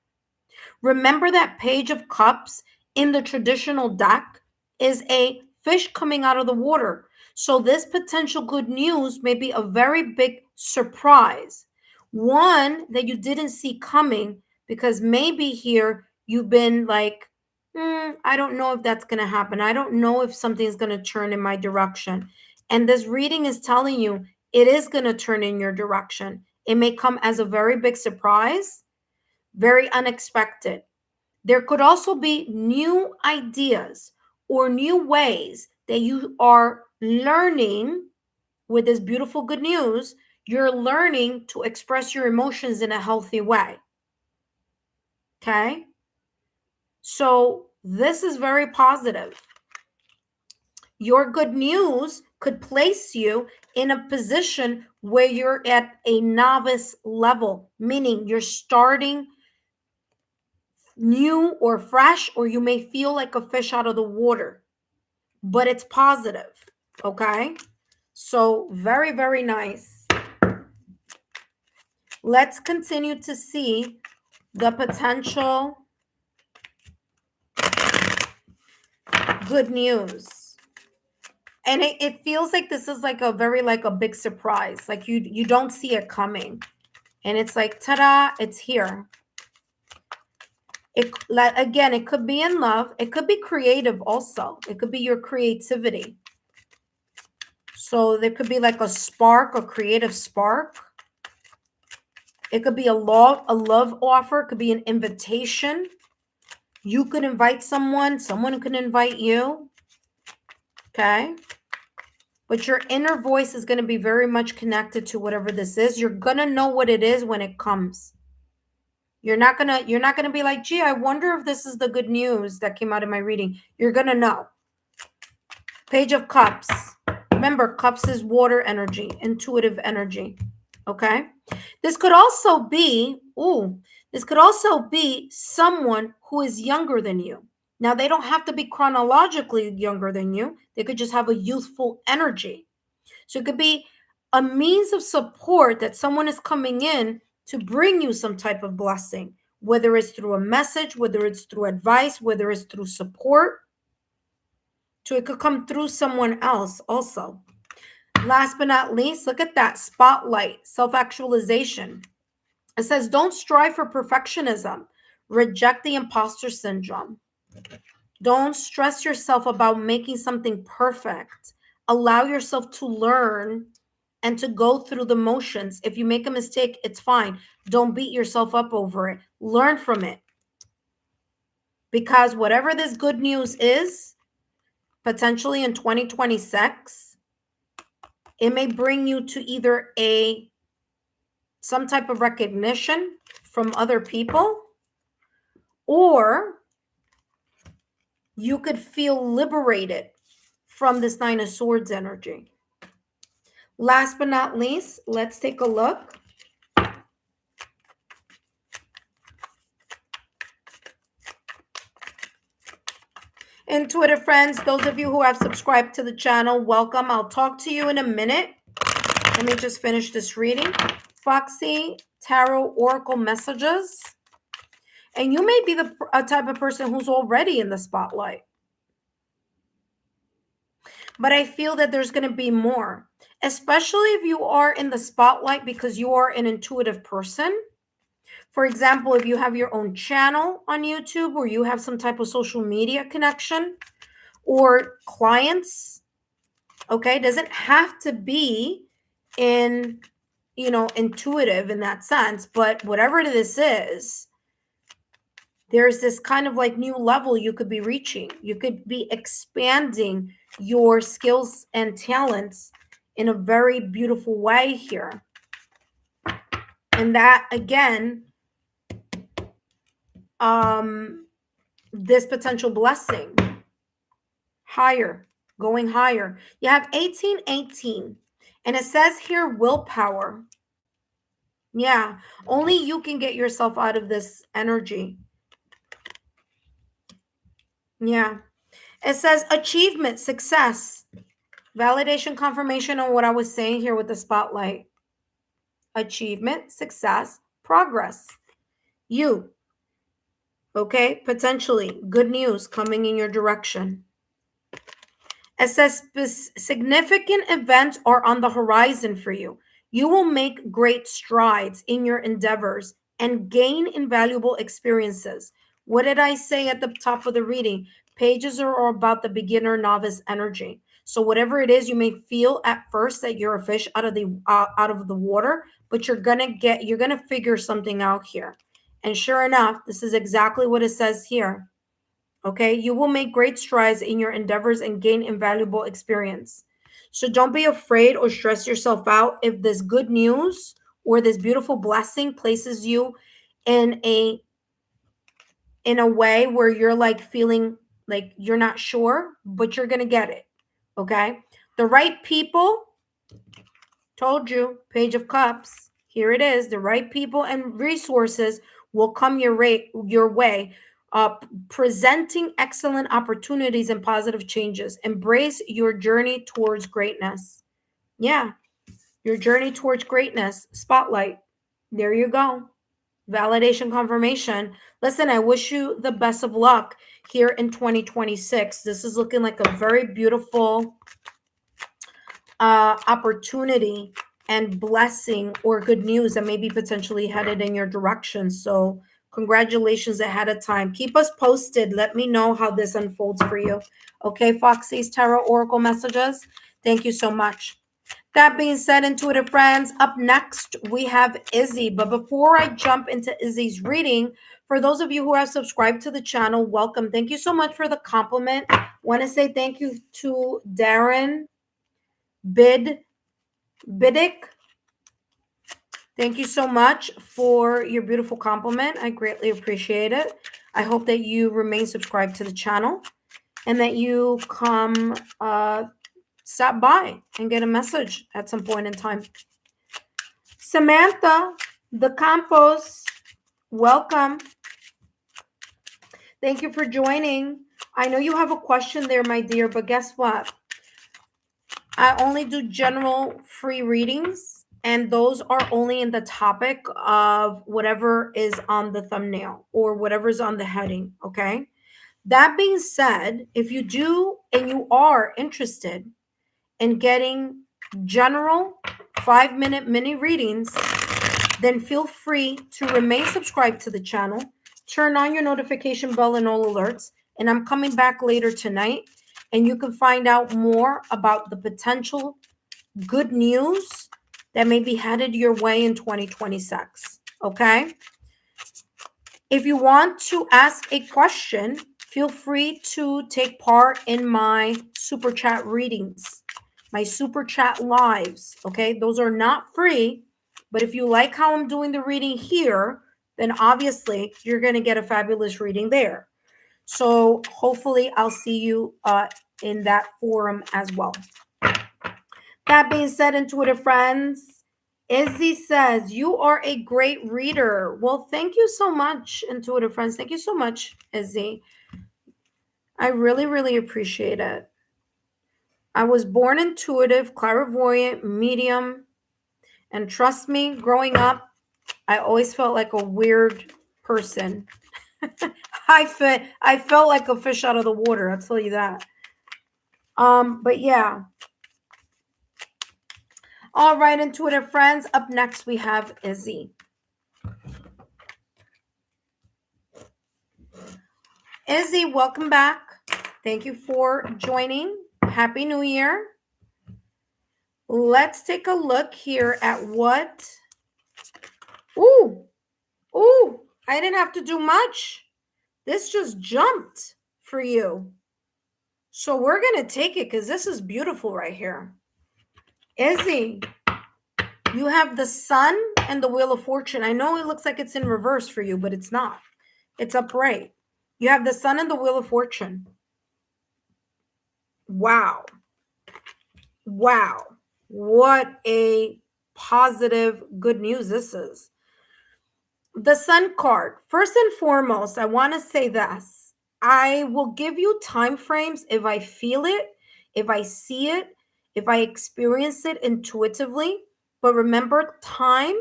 Remember that Page of Cups in the traditional deck is a fish coming out of the water. So this potential good news may be a very big surprise, one that you didn't see coming, because maybe here you've been like, I don't know if that's going to happen. I don't know if something's going to turn in my direction. And this reading is telling you it is going to turn in your direction. It may come as a very big surprise, very unexpected. There could also be new ideas or new ways that you are learning with this beautiful good news. You're learning to express your emotions in a healthy way. Okay? So This is very positive. Your good news could place you in a position where you're at a novice level, meaning you're starting new or fresh, or you may feel like a fish out of the water, but it's positive. Okay. So very, very nice. Let's continue to see the potential good news. And it feels like this is like a very, like a big surprise. Like you don't see it coming. And it's like, ta-da, it's here. Again, it could be in love. It could be creative also. It could be your creativity. So there could be like a spark, a creative spark. It could be a love offer. It could be an invitation. You could invite someone. Someone could invite you. Okay. But your inner voice is going to be very much connected to whatever this is. You're going to know what it is when it comes. You're not going to be like, gee, I wonder if this is the good news that came out of my reading. You're going to know. Page of Cups. Remember, cups is water energy, intuitive energy. Okay. This could also be, someone who is younger than you. Now, they don't have to be chronologically younger than you. They could just have a youthful energy. So it could be a means of support that someone is coming in to bring you some type of blessing, whether it's through a message, whether it's through advice, whether it's through support. So it could come through someone else also. Last but not least, look at that spotlight, self-actualization. It says, don't strive for perfectionism. Reject the imposter syndrome. Don't stress yourself about making something perfect. Allow yourself to learn and to go through the motions. If you make a mistake, it's fine. Don't beat yourself up over it. Learn from it. Because whatever this good news is, potentially in 2026, it may bring you to either some type of recognition from other people, or you could feel liberated from this Nine of Swords energy. Last but not least, let's take a look. Intuitive friends, those of you who have subscribed to the channel, welcome. I'll talk to you in a minute. Let me just finish this reading. Foxy Tarot Oracle messages. And you may be the type of person who's already in the spotlight. But I feel that there's going to be more, especially if you are in the spotlight because you are an intuitive person. For example, if you have your own channel on YouTube, or you have some type of social media connection, or clients, okay, doesn't have to be in, intuitive in that sense, but whatever this is, there's this kind of like new level you could be reaching. You could be expanding your skills and talents in a very beautiful way here. And that, again, this potential blessing, higher, going higher. You have 1818, and it says here willpower. Yeah, only you can get yourself out of this energy. Yeah. It says achievement, success, validation, confirmation on what I was saying here with the spotlight. Achievement, success, progress. You. Okay, potentially good news coming in your direction. It says significant events are on the horizon for you. You will make great strides in your endeavors and gain invaluable experiences. What did I say at the top of the reading? Pages are about the beginner novice energy. So whatever it is, you may feel at first that you're a fish out of the water, but you're gonna figure something out here. And sure enough, this is exactly what it says here. Okay, you will make great strides in your endeavors and gain invaluable experience. So don't be afraid or stress yourself out if this good news or this beautiful blessing places you in a in a way where you're like feeling like you're not sure, but you're going to get it. Okay. The right people, told you, Page of Cups. Here it is. The right people and resources will come your way, presenting excellent opportunities and positive changes. Embrace your journey towards greatness. Yeah, your journey towards greatness. Spotlight. There you go. Validation confirmation. Listen, I wish you the best of luck here in 2026. This is looking like a very beautiful opportunity and blessing or good news that may be potentially headed in your direction. So congratulations ahead of time. Keep us posted. Let me know how this unfolds for you. Okay, Foxy's Tarot Oracle messages. Thank you so much. That being said, intuitive friends, up next we have Izzy. But before I jump into Izzy's reading, for those of you who have subscribed to the channel, welcome. Thank you so much for the compliment. Want to say thank you to Darren Bidick. Thank you so much for your beautiful compliment. I greatly appreciate it. I hope that you remain subscribed to the channel and that you come stop by and get a message at some point in time. Samantha, the Campos, welcome. Thank you for joining. I know you have a question there, my dear, but guess what? I only do general free readings, and those are only in the topic of whatever is on the thumbnail or whatever's on the heading, okay? That being said, if you do and you are interested in getting general 5-minute mini readings, then feel free to remain subscribed to the channel, turn on your notification bell and all alerts, and I'm coming back later tonight, and you can find out more about the potential good news that may be headed your way in 2026, okay? If you want to ask a question, feel free to take part in my super chat readings, my super chat lives, okay? Those are not free, but if you like how I'm doing the reading here, then obviously you're going to get a fabulous reading there. So hopefully I'll see you in that forum as well. That being said, intuitive friends, Izzy says, you are a great reader. Well, thank you so much, intuitive friends. Thank you so much, Izzy. I really, really appreciate it. I was born intuitive, clairvoyant, medium, and trust me, growing up, I always felt like a weird person. I felt like a fish out of the water, I'll tell you that. But yeah. All right, intuitive friends, up next we have Izzy. Izzy, welcome back. Thank you for joining. Happy New Year. Let's take a look here at what... Ooh, I didn't have to do much. This just jumped for you. So we're going to take it because this is beautiful right here. Izzy, you have the Sun and the Wheel of Fortune. I know it looks like it's in reverse for you, but it's not. It's upright. You have the Sun and the Wheel of Fortune. Wow. Wow. What a positive good news this is. The Sun card. First and foremost, I want to say this. I will give you time frames if I feel it, if I see it, if I experience it intuitively. But remember, time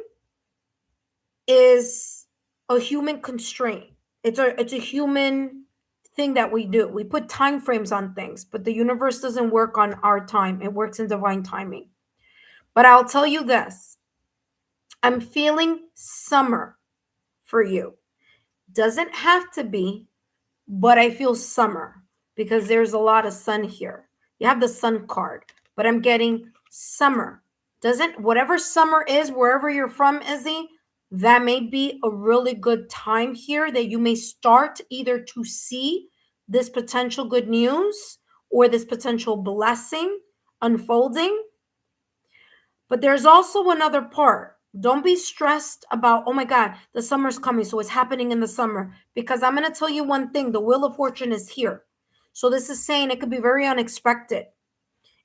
is a human constraint. It's a human thing that we do. We put time frames on things, but the universe doesn't work on our time. It works in divine timing. But I'll tell you this. I'm feeling summer for you. Doesn't have to be, but I feel summer because there's a lot of sun here. You have the Sun card, but I'm getting summer. Whatever summer is, wherever you're from, Izzy, that may be a really good time here that you may start either to see this potential good news or this potential blessing unfolding. But there's also another part. Don't be stressed about, oh my God, the summer's coming, so it's happening in the summer. Because I'm going to tell you one thing, the Wheel of Fortune is here. So this is saying it could be very unexpected.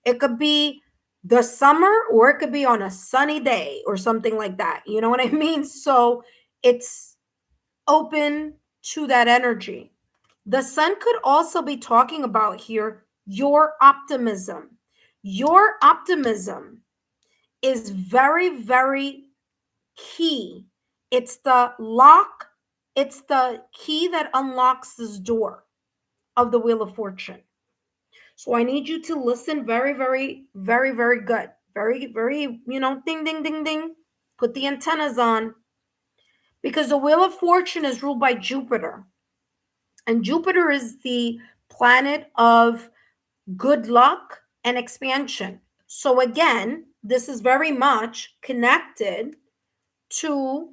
It could be the summer, or it could be on a sunny day or something like that. You know what I mean? So it's open to that energy. The sun could also be talking about here your optimism. Your optimism is very, very key. It's the lock, it's the key that unlocks this door of the Wheel of Fortune. So I need you to listen very, very, very, very good. Very, very, ding, ding, ding, ding. Put the antennas on. Because the Wheel of Fortune is ruled by Jupiter. And Jupiter is the planet of good luck and expansion. So again, this is very much connected to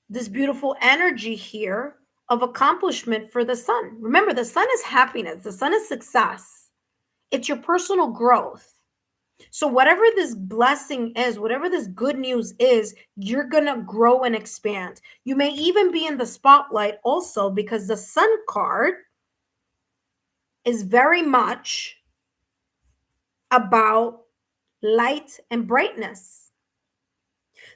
this beautiful energy here of accomplishment for the sun. Remember, the sun is happiness. The sun is success. It's your personal growth. So whatever this blessing is, whatever this good news is, you're going to grow and expand. You may even be in the spotlight also because the sun card is very much about light and brightness.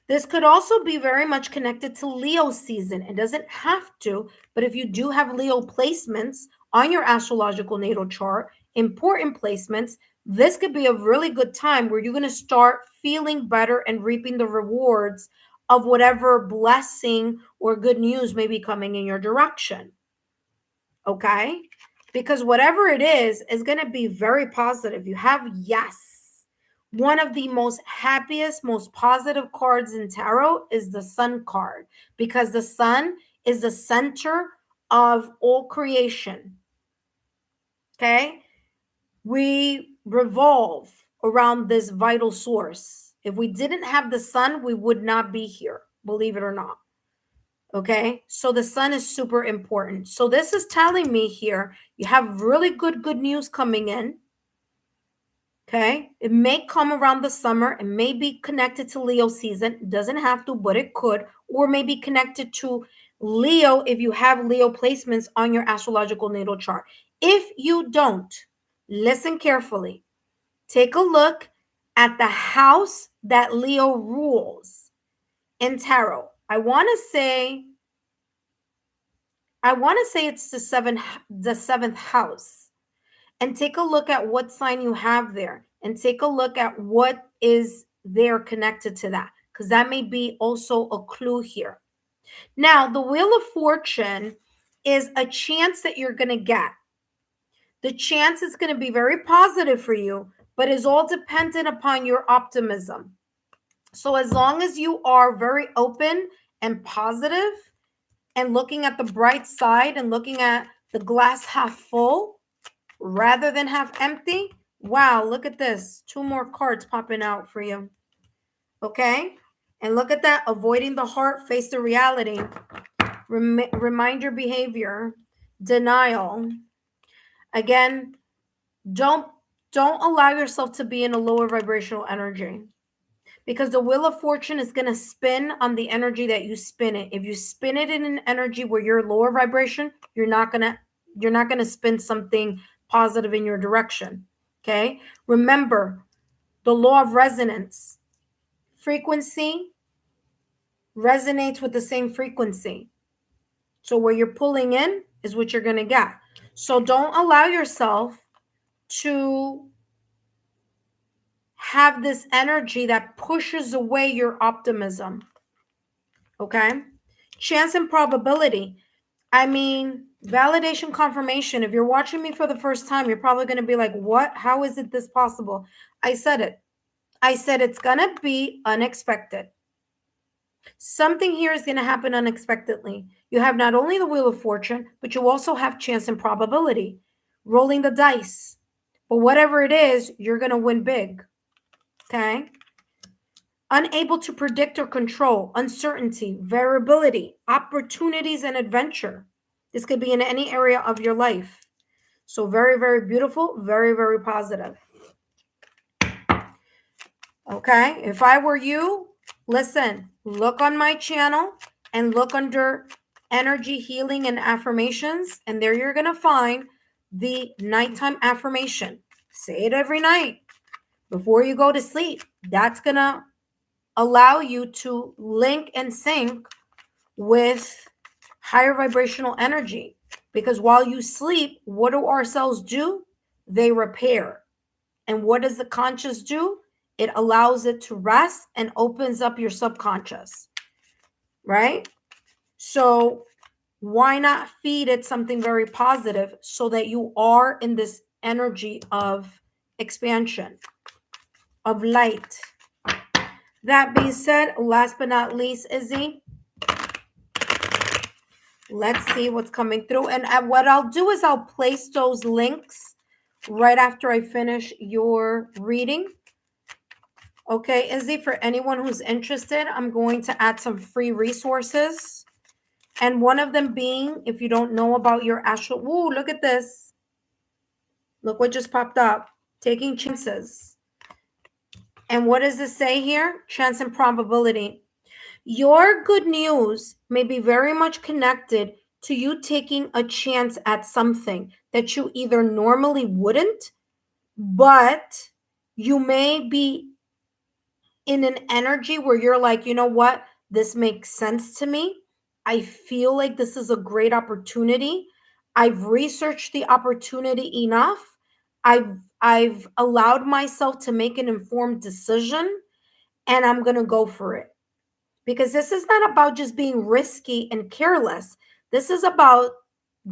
This could also be very much connected to Leo season. It doesn't have to, but if you do have Leo placements on your astrological natal chart, important placements, this could be a really good time where you're going to start feeling better and reaping the rewards of whatever blessing or good news may be coming in your direction. Okay? Because whatever it is going to be very positive. You have yes. One of the most happiest, most positive cards in tarot is the Sun card, because the sun is the center of all creation. Okay? We revolve around this vital source. If we didn't have the sun, we would not be here, believe it or not. Okay? So the sun is super important. So this is telling me here, you have really good news coming in. Okay, it may come around the summer. It may be connected to Leo season. It doesn't have to, but it could. Or may be connected to Leo if you have Leo placements on your astrological natal chart. If you don't, listen carefully. Take a look at the house that Leo rules in tarot. I want to say it's the seventh house. And take a look at what sign you have there, and take a look at what is there connected to that, because that may be also a clue here. Now, the Wheel of Fortune is a chance that you're going to get. The chance is going to be very positive for you, but is all dependent upon your optimism. So as long as you are very open and positive and looking at the bright side and looking at the glass half full, rather than half empty. Wow, look at this. 2 more cards popping out for you. Okay? And look at that. Avoiding the heart, face the reality. Reminder behavior. Denial. Again, don't allow yourself to be in a lower vibrational energy, because the Wheel of Fortune is going to spin on the energy that you spin it. If you spin it in an energy where you're lower vibration, you're not going to spin something positive in your direction. Okay? Remember the law of resonance. Frequency resonates with the same frequency. So where you're pulling in is what you're going to get. So don't allow yourself to have this energy that pushes away your optimism. Okay? Chance and probability. I mean, validation, confirmation. If you're watching me for the first time, you're probably going to be like, what? How is it this possible? I said it. I said it's going to be unexpected. Something here is going to happen unexpectedly. You have not only the Wheel of Fortune, but you also have chance and probability. Rolling the dice. But whatever it is, you're going to win big. Okay? Unable to predict or control, uncertainty, variability, opportunities, and adventure. This could be in any area of your life. So very, very beautiful, very, very positive. Okay, if I were you, Listen, look on my channel and look under energy healing and affirmations, and there you're going to find the nighttime affirmation. Say it every night before you go to sleep. That's going to allow you to link and sync with higher vibrational energy. Because while you sleep, what do our cells do? They repair. And what does the conscious do? It allows it to rest and opens up your subconscious, right? So why not feed it something very positive so that you are in this energy of expansion, of light? That being said, last but not least, Izzy, let's see what's coming through. And what I'll do is I'll place those links right after I finish your reading. Okay, Izzy, for anyone who's interested, I'm going to add some free resources. And one of them being, if you don't know about your astral, ooh, look at this. Look what just popped up. Taking chances. And what does this say here? Chance and probability. Your good news may be very much connected to you taking a chance at something that you either normally wouldn't, but you may be in an energy where you're like, you know what? This makes sense to me. I feel like this is a great opportunity. I've researched the opportunity enough. I've allowed myself to make an informed decision, and I'm going to go for it. Because this is not about just being risky and careless. This is about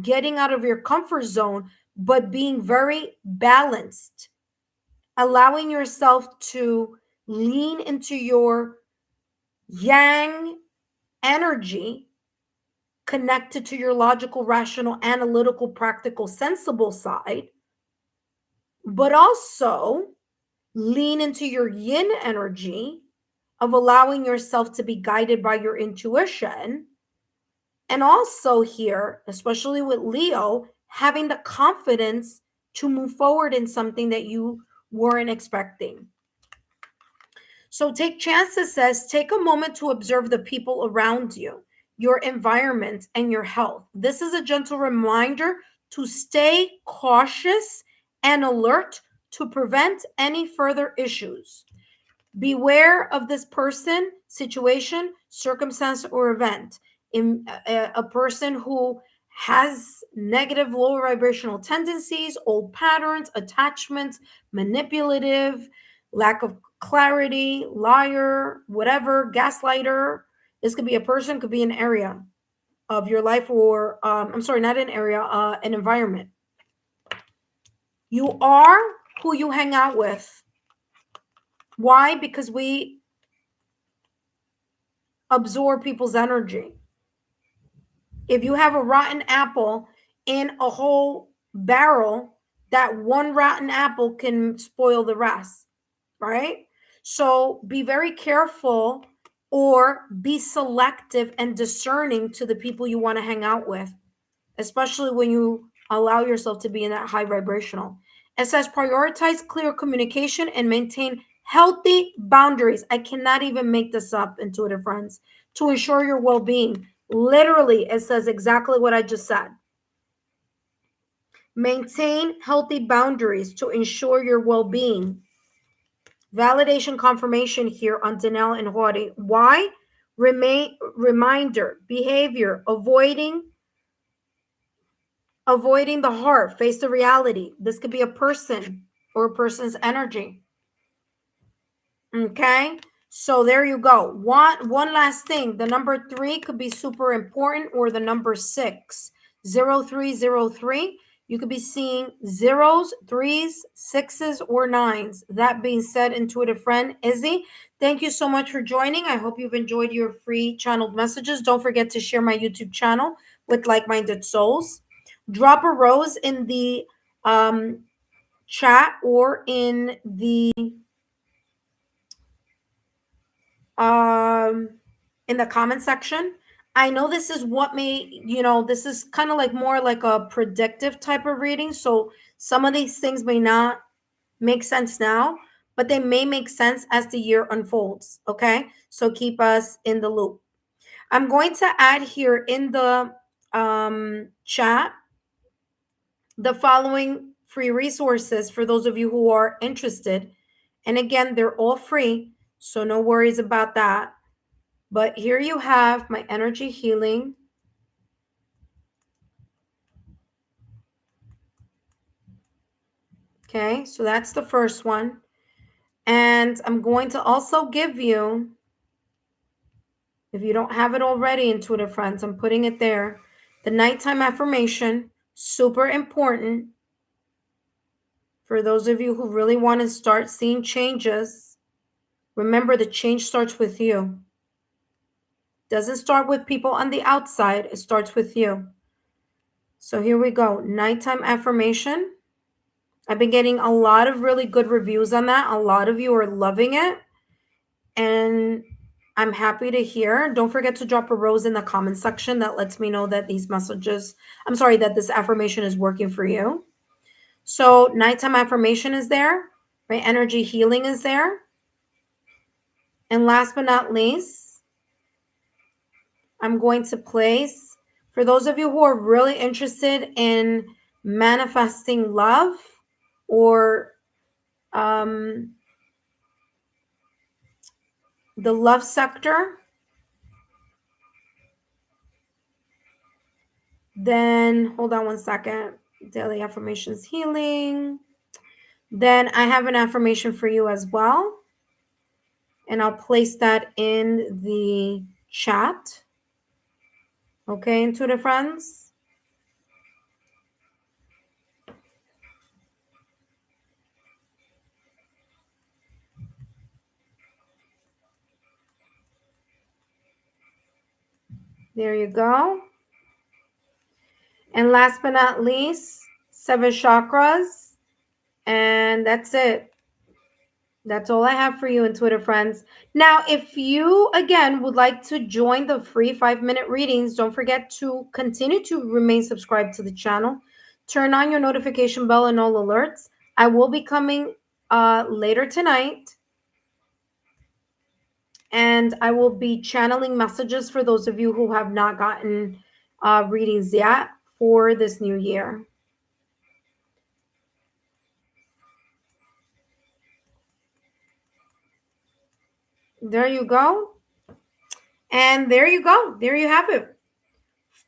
getting out of your comfort zone, but being very balanced, allowing yourself to lean into your yang energy connected to your logical, rational, analytical, practical, sensible side, but also lean into your yin energy of allowing yourself to be guided by your intuition. And also here, especially with Leo, having the confidence to move forward in something that you weren't expecting. So take chances says, take a moment to observe the people around you, your environment, and your health. This is a gentle reminder to stay cautious and alert to prevent any further issues. Beware of this person, situation, circumstance, or event. In a person who has negative, lower vibrational tendencies, old patterns, attachments, manipulative, lack of clarity, liar, whatever, gaslighter. This could be a person, could be an area of your life, or I'm sorry, not an area, an environment. You are who you hang out with. Why? Because we absorb people's energy. If you have a rotten apple in a whole barrel, that one rotten apple can spoil the rest, right? So be very careful or be selective and discerning to the people you want to hang out with, especially when you allow yourself to be in that high vibrational. It says prioritize clear communication and maintain healthy boundaries. I cannot even make this up, intuitive friends, to ensure your well-being. Literally, it says exactly what I just said. Maintain healthy boundaries to ensure your well-being. Validation confirmation here on Danelle and Hori. Why? Reminder, behavior, avoiding the heart, face the reality. This could be a person or a person's energy. Okay, so there you go. One last thing. The number 3 could be super important, or the number 6, 0303. You could be seeing zeros, threes, sixes, or nines. That being said, intuitive friend Izzy, thank you so much for joining. I hope you've enjoyed your free channeled messages. Don't forget to share my YouTube channel with like-minded souls. Drop a rose in the chat or in the comment section. I know this is what may, this is kind of like more like a predictive type of reading. So some of these things may not make sense now, but they may make sense as the year unfolds. Okay, so keep us in the loop. I'm going to add here in the chat the following free resources for those of you who are interested. And again, they're all free, so no worries about that. But here you have my energy healing. Okay, so that's the first one. And I'm going to also give you, if you don't have it already, intuitive friends, I'm putting it there, the nighttime affirmation, super important for those of you who really want to start seeing changes. Remember, the change starts with you. Doesn't start with people on the outside, it starts with you. So here we go, nighttime affirmation. I've been getting a lot of really good reviews on that. A lot of you are loving it, and I'm happy to hear. Don't forget to drop a rose in the comment section. That lets me know that these messages, that this affirmation is working for you. So nighttime affirmation is there. My energy healing is there. And last but not least, I'm going to place, for those of you who are really interested in manifesting love or the love sector, then hold on one second. Daily affirmations healing. Then I have an affirmation for you as well. And I'll place that in the chat. Okay, intuitive friends. There you go. And last but not least, 7 chakras. And that's it. That's all I have for you, intuitive friends. Now, if you, again, would like to join the free 5-minute readings, don't forget to continue to remain subscribed to the channel. Turn on your notification bell and all alerts. I will be coming later tonight. And I will be channeling messages for those of you who have not gotten readings yet for this new year. There you go. And there you go. There you have it.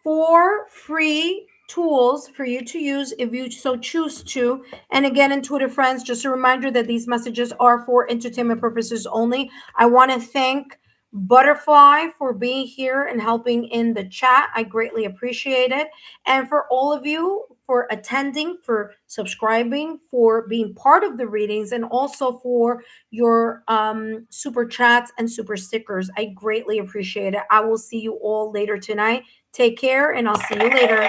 4 free tools for you to use if you so choose to. And again, intuitive friends, just a reminder that these messages are for entertainment purposes only. I want to thank Butterfly for being here and helping in the chat. I greatly appreciate it. And for all of you for attending, for subscribing, for being part of the readings, and also for your super chats and super stickers. I greatly appreciate it. I will see you all later tonight. Take care, and I'll see you later.